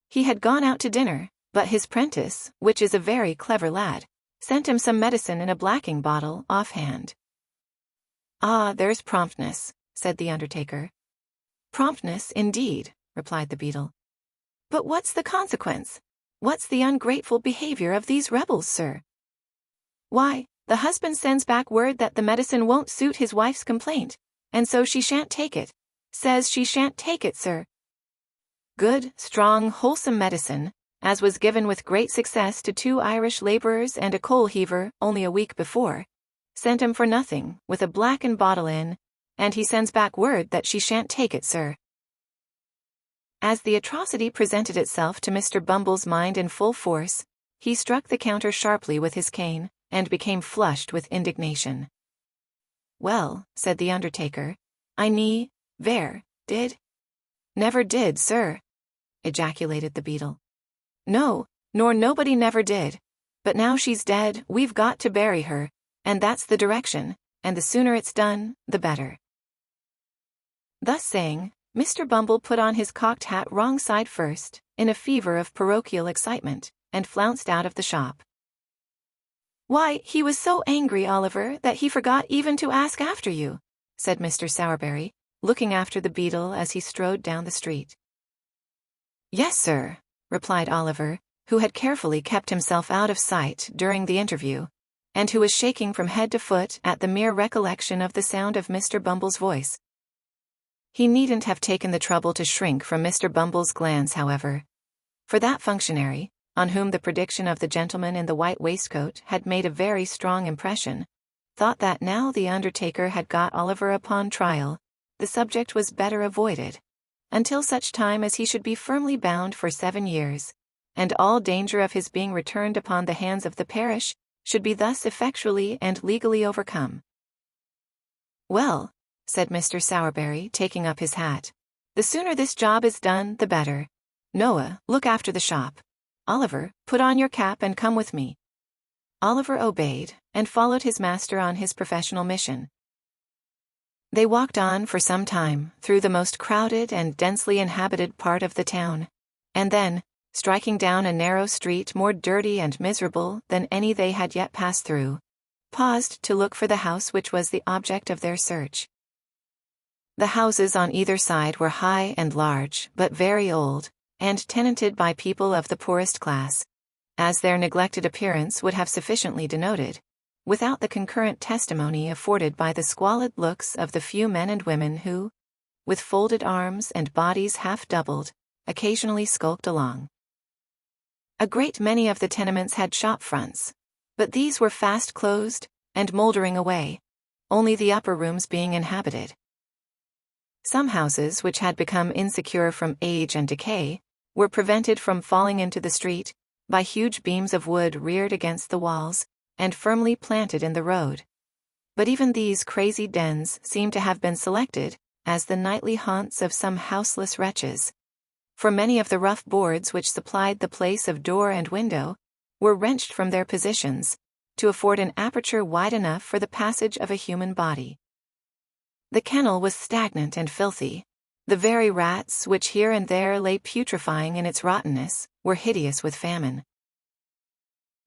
He had gone out to dinner, but his prentice, which is a very clever lad, sent him some medicine in a blacking bottle offhand." "Ah, there's promptness," said the undertaker. "Promptness, indeed," replied the beadle. "But what's the consequence? What's the ungrateful behavior of these rebels, sir?" "Why, the husband sends back word that the medicine won't suit his wife's complaint, and so she shan't take it. Says she shan't take it, sir. Good, strong, wholesome medicine, as was given with great success to 2 Irish labourers and a coal heaver only a week before. Sent him for nothing, with a blackened bottle in, and he sends back word that she shan't take it, sir." As the atrocity presented itself to Mr. Bumble's mind in full force, he struck the counter sharply with his cane, and became flushed with indignation. "Well," said the undertaker, did?" "Never did, sir," ejaculated the beadle. "No, nor nobody never did. But now she's dead, we've got to bury her, and that's the direction, and the sooner it's done, the better." Thus saying, Mr. Bumble put on his cocked hat wrong side first, in a fever of parochial excitement, and flounced out of the shop. "Why, he was so angry, Oliver, that he forgot even to ask after you," said Mr. Sowerberry, looking after the beadle as he strode down the street. "Yes, sir," replied Oliver, who had carefully kept himself out of sight during the interview, and who was shaking from head to foot at the mere recollection of the sound of Mr. Bumble's voice. He needn't have taken the trouble to shrink from Mr. Bumble's glance, however, for that functionary, on whom the prediction of the gentleman in the white waistcoat had made a very strong impression, thought that now the undertaker had got Oliver upon trial, the subject was better avoided, until such time as he should be firmly bound for 7 years, and all danger of his being returned upon the hands of the parish should be thus effectually and legally overcome. "Well," said Mr. Sowerberry, taking up his hat, "the sooner this job is done, the better. Noah, look after the shop. Oliver, put on your cap and come with me." Oliver obeyed, and followed his master on his professional mission. They walked on for some time, through the most crowded and densely inhabited part of the town, and then, striking down a narrow street more dirty and miserable than any they had yet passed through, paused to look for the house which was the object of their search. The houses on either side were high and large, but very old, and tenanted by people of the poorest class, as their neglected appearance would have sufficiently denoted, without the concurrent testimony afforded by the squalid looks of the few men and women who, with folded arms and bodies half doubled, occasionally skulked along. A great many of the tenements had shop fronts, but these were fast closed and moldering away, only the upper rooms being inhabited. Some houses which had become insecure from age and decay were prevented from falling into the street by huge beams of wood reared against the walls and firmly planted in the road. But even these crazy dens seemed to have been selected as the nightly haunts of some houseless wretches, for many of the rough boards which supplied the place of door and window were wrenched from their positions to afford an aperture wide enough for the passage of a human body. The kennel was stagnant and filthy. The very rats which here and there lay putrefying in its rottenness were hideous with famine.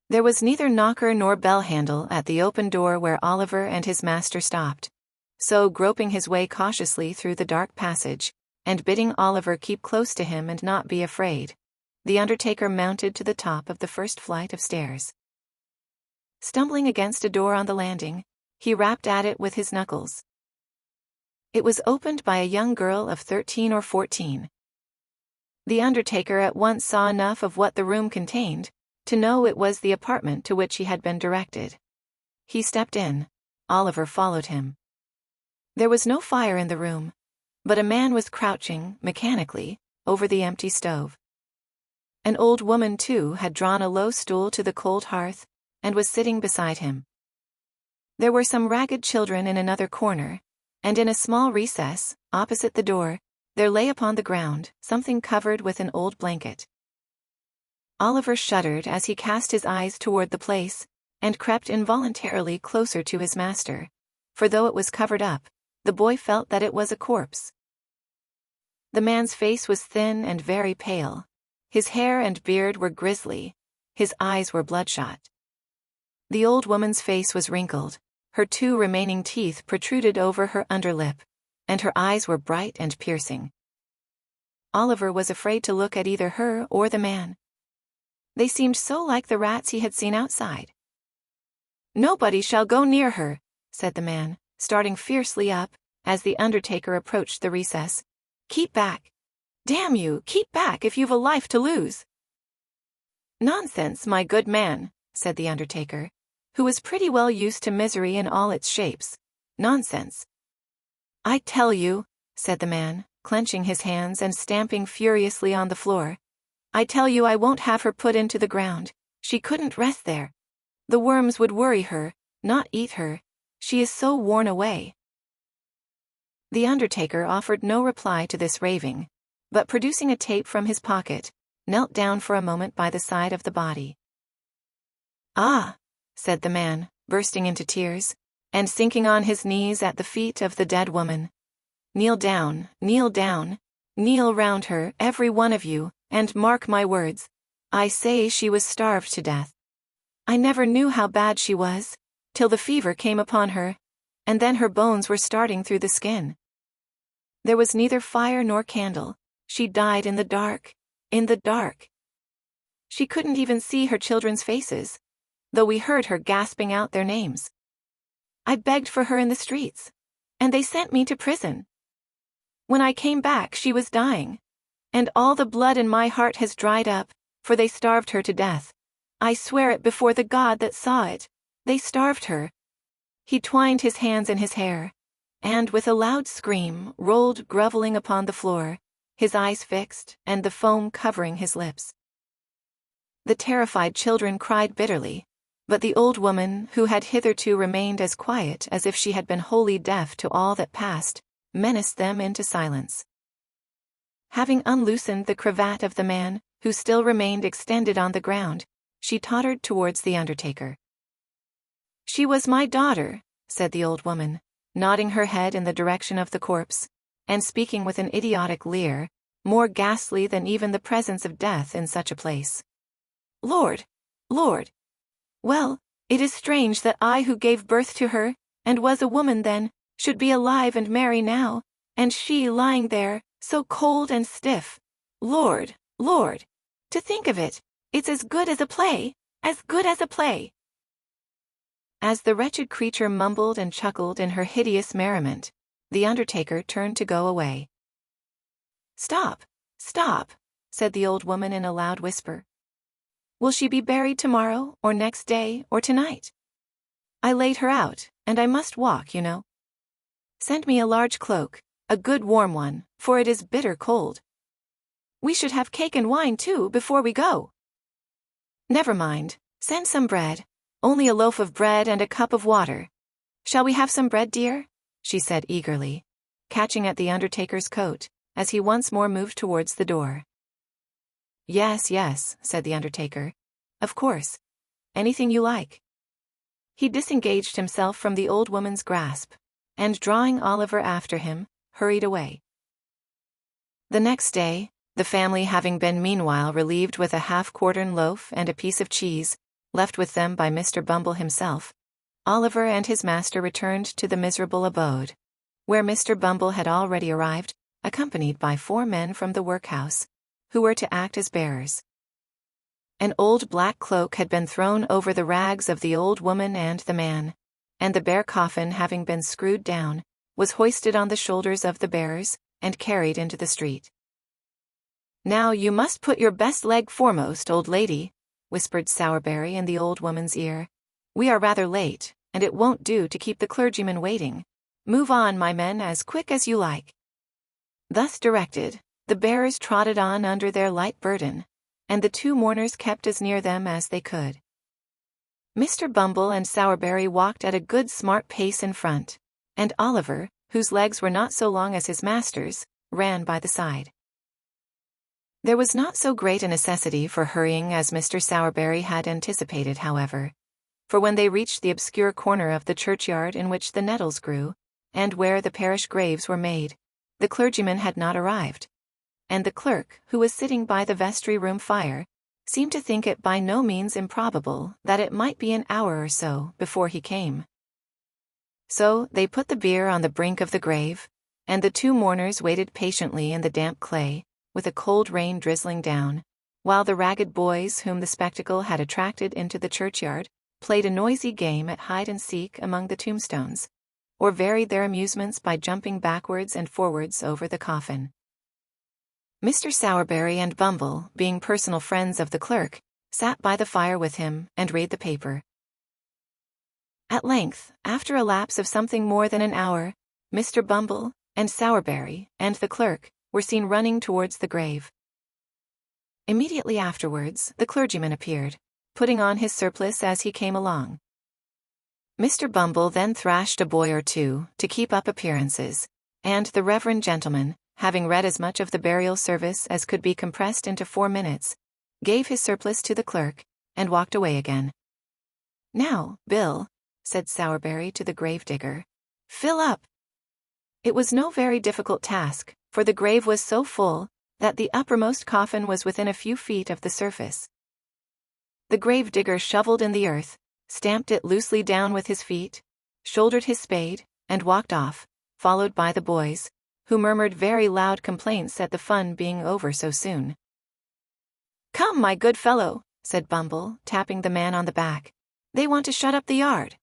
There was neither knocker nor bell handle at the open door where Oliver and his master stopped, so groping his way cautiously through the dark passage, and bidding Oliver keep close to him and not be afraid, the undertaker mounted to the top of the first flight of stairs. Stumbling against a door on the landing, he rapped at it with his knuckles. It was opened by a young girl of 13 or 14. The undertaker at once saw enough of what the room contained to know it was the apartment to which he had been directed. He stepped in. Oliver followed him. There was no fire in the room, but a man was crouching, mechanically, over the empty stove. An old woman, too, had drawn a low stool to the cold hearth, and was sitting beside him. There were some ragged children in another corner, and in a small recess, opposite the door, there lay upon the ground something covered with an old blanket. Oliver shuddered as he cast his eyes toward the place, and crept involuntarily closer to his master, for though it was covered up, the boy felt that it was a corpse. The man's face was thin and very pale. His hair and beard were grisly. His eyes were bloodshot. The old woman's face was wrinkled. Her 2 remaining teeth protruded over her underlip, and her eyes were bright and piercing. Oliver was afraid to look at either her or the man. They seemed so like the rats he had seen outside. "Nobody shall go near her," said the man, starting fiercely up, as the undertaker approached the recess. "Keep back. Damn you, keep back if you've a life to lose." "Nonsense, my good man," said the undertaker, who was pretty well used to misery in all its shapes. "Nonsense." "I tell you," said the man, clenching his hands and stamping furiously on the floor. "I tell you I won't have her put into the ground. She couldn't rest there. The worms would worry her, not eat her. She is so worn away." The undertaker offered no reply to this raving, but producing a tape from his pocket, knelt down for a moment by the side of the body. "Ah," said the man, bursting into tears, and sinking on his knees at the feet of the dead woman. "Kneel down, kneel round her, every one of you, and mark my words. I say she was starved to death. I never knew how bad she was, till the fever came upon her, and then her bones were starting through the skin. There was neither fire nor candle. She died in the dark, in the dark. She couldn't even see her children's faces, though we heard her gasping out their names. I begged for her in the streets, and they sent me to prison. When I came back she was dying, and all the blood in my heart has dried up, for they starved her to death. I swear it before the God that saw it. They starved her." He twined his hands in his hair, and with a loud scream rolled groveling upon the floor, his eyes fixed and the foam covering his lips. The terrified children cried bitterly, but the old woman, who had hitherto remained as quiet as if she had been wholly deaf to all that passed, menaced them into silence. Having unloosened the cravat of the man, who still remained extended on the ground, she tottered towards the undertaker. "She was my daughter," said the old woman, nodding her head in the direction of the corpse, and speaking with an idiotic leer, more ghastly than even the presence of death in such a place. "Lord, Lord! Well, it is strange that I who gave birth to her, and was a woman then, should be alive and merry now, and she lying there, so cold and stiff. Lord, Lord! To think of it, it's as good as a play, as good as a play." As the wretched creature mumbled and chuckled in her hideous merriment, the undertaker turned to go away. "Stop, stop," said the old woman in a loud whisper. "Will she be buried tomorrow, or next day, or tonight? I laid her out, and I must walk, you know. Send me a large cloak, a good warm one, for it is bitter cold. We should have cake and wine, too, before we go." "Never mind, send some bread, only a loaf of bread and a cup of water. Shall we have some bread, dear?" she said eagerly, catching at the undertaker's coat, as he once more moved towards the door. "Yes, yes," said the undertaker. "Of course. Anything you like." He disengaged himself from the old woman's grasp, and drawing Oliver after him, hurried away. The next day, the family having been meanwhile relieved with a half-quartern loaf and a piece of cheese, left with them by Mr. Bumble himself, Oliver and his master returned to the miserable abode, where Mr. Bumble had already arrived, accompanied by 4 men from the workhouse, who were to act as bearers. An old black cloak had been thrown over the rags of the old woman and the man, and the bare coffin, having been screwed down, was hoisted on the shoulders of the bearers, and carried into the street. "Now you must put your best leg foremost, old lady," whispered Sowerberry in the old woman's ear. "We are rather late, and it won't do to keep the clergyman waiting. Move on, my men, as quick as you like." Thus directed, the bearers trotted on under their light burden, and the 2 mourners kept as near them as they could. Mr. Bumble and Sowerberry walked at a good smart pace in front, and Oliver, whose legs were not so long as his master's, ran by the side. There was not so great a necessity for hurrying as Mr. Sowerberry had anticipated, however, for when they reached the obscure corner of the churchyard in which the nettles grew, and where the parish graves were made, the clergyman had not arrived, and the clerk, who was sitting by the vestry-room fire, seemed to think it by no means improbable that it might be an hour or so before he came. So they put the bier on the brink of the grave, and the 2 mourners waited patiently in the damp clay, with a cold rain drizzling down, while the ragged boys whom the spectacle had attracted into the churchyard played a noisy game at hide-and-seek among the tombstones, or varied their amusements by jumping backwards and forwards over the coffin. Mr. Sowerberry and Bumble, being personal friends of the clerk, sat by the fire with him and read the paper. At length, after a lapse of something more than an hour, Mr. Bumble, and Sowerberry, and the clerk, were seen running towards the grave. Immediately afterwards, the clergyman appeared, putting on his surplice as he came along. Mr. Bumble then thrashed a boy or two to keep up appearances, and the reverend gentleman, having read as much of the burial service as could be compressed into 4 minutes, gave his surplice to the clerk, and walked away again. "Now, Bill," said Sowerberry to the gravedigger, "fill up." It was no very difficult task, for the grave was so full that the uppermost coffin was within a few feet of the surface. The gravedigger shoveled in the earth, stamped it loosely down with his feet, shouldered his spade, and walked off, followed by the boys, who murmured very loud complaints at the fun being over so soon. "Come, my good fellow," said Bumble, tapping the man on the back. "They want to shut up the yard."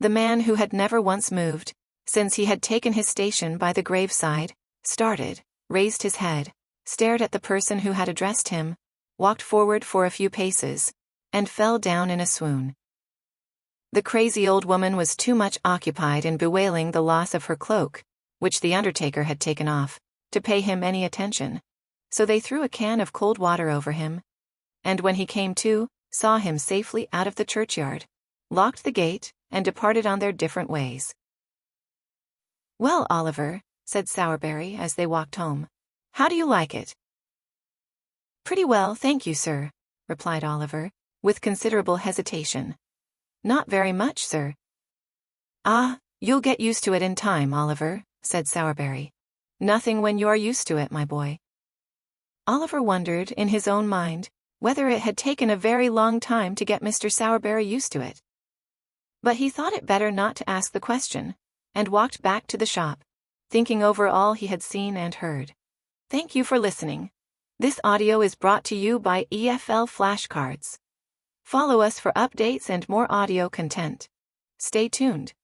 The man, who had never once moved, since he had taken his station by the graveside, started, raised his head, stared at the person who had addressed him, walked forward for a few paces, and fell down in a swoon. The crazy old woman was too much occupied in bewailing the loss of her cloak, which the undertaker had taken off, to pay him any attention, so they threw a can of cold water over him, and when he came to, saw him safely out of the churchyard, locked the gate, and departed on their different ways. "Well, Oliver," said Sowerberry as they walked home, "how do you like it?" "Pretty well, thank you, sir," replied Oliver, with considerable hesitation. "Not very much, sir." "Ah, you'll get used to it in time, Oliver," said Sowerberry. "Nothing when you're used to it, my boy." Oliver wondered in his own mind whether it had taken a very long time to get Mr. Sowerberry used to it. But he thought it better not to ask the question, and walked back to the shop, thinking over all he had seen and heard. Thank you for listening. This audio is brought to you by EFL FlashCards. Follow us for updates and more audio content. Stay tuned.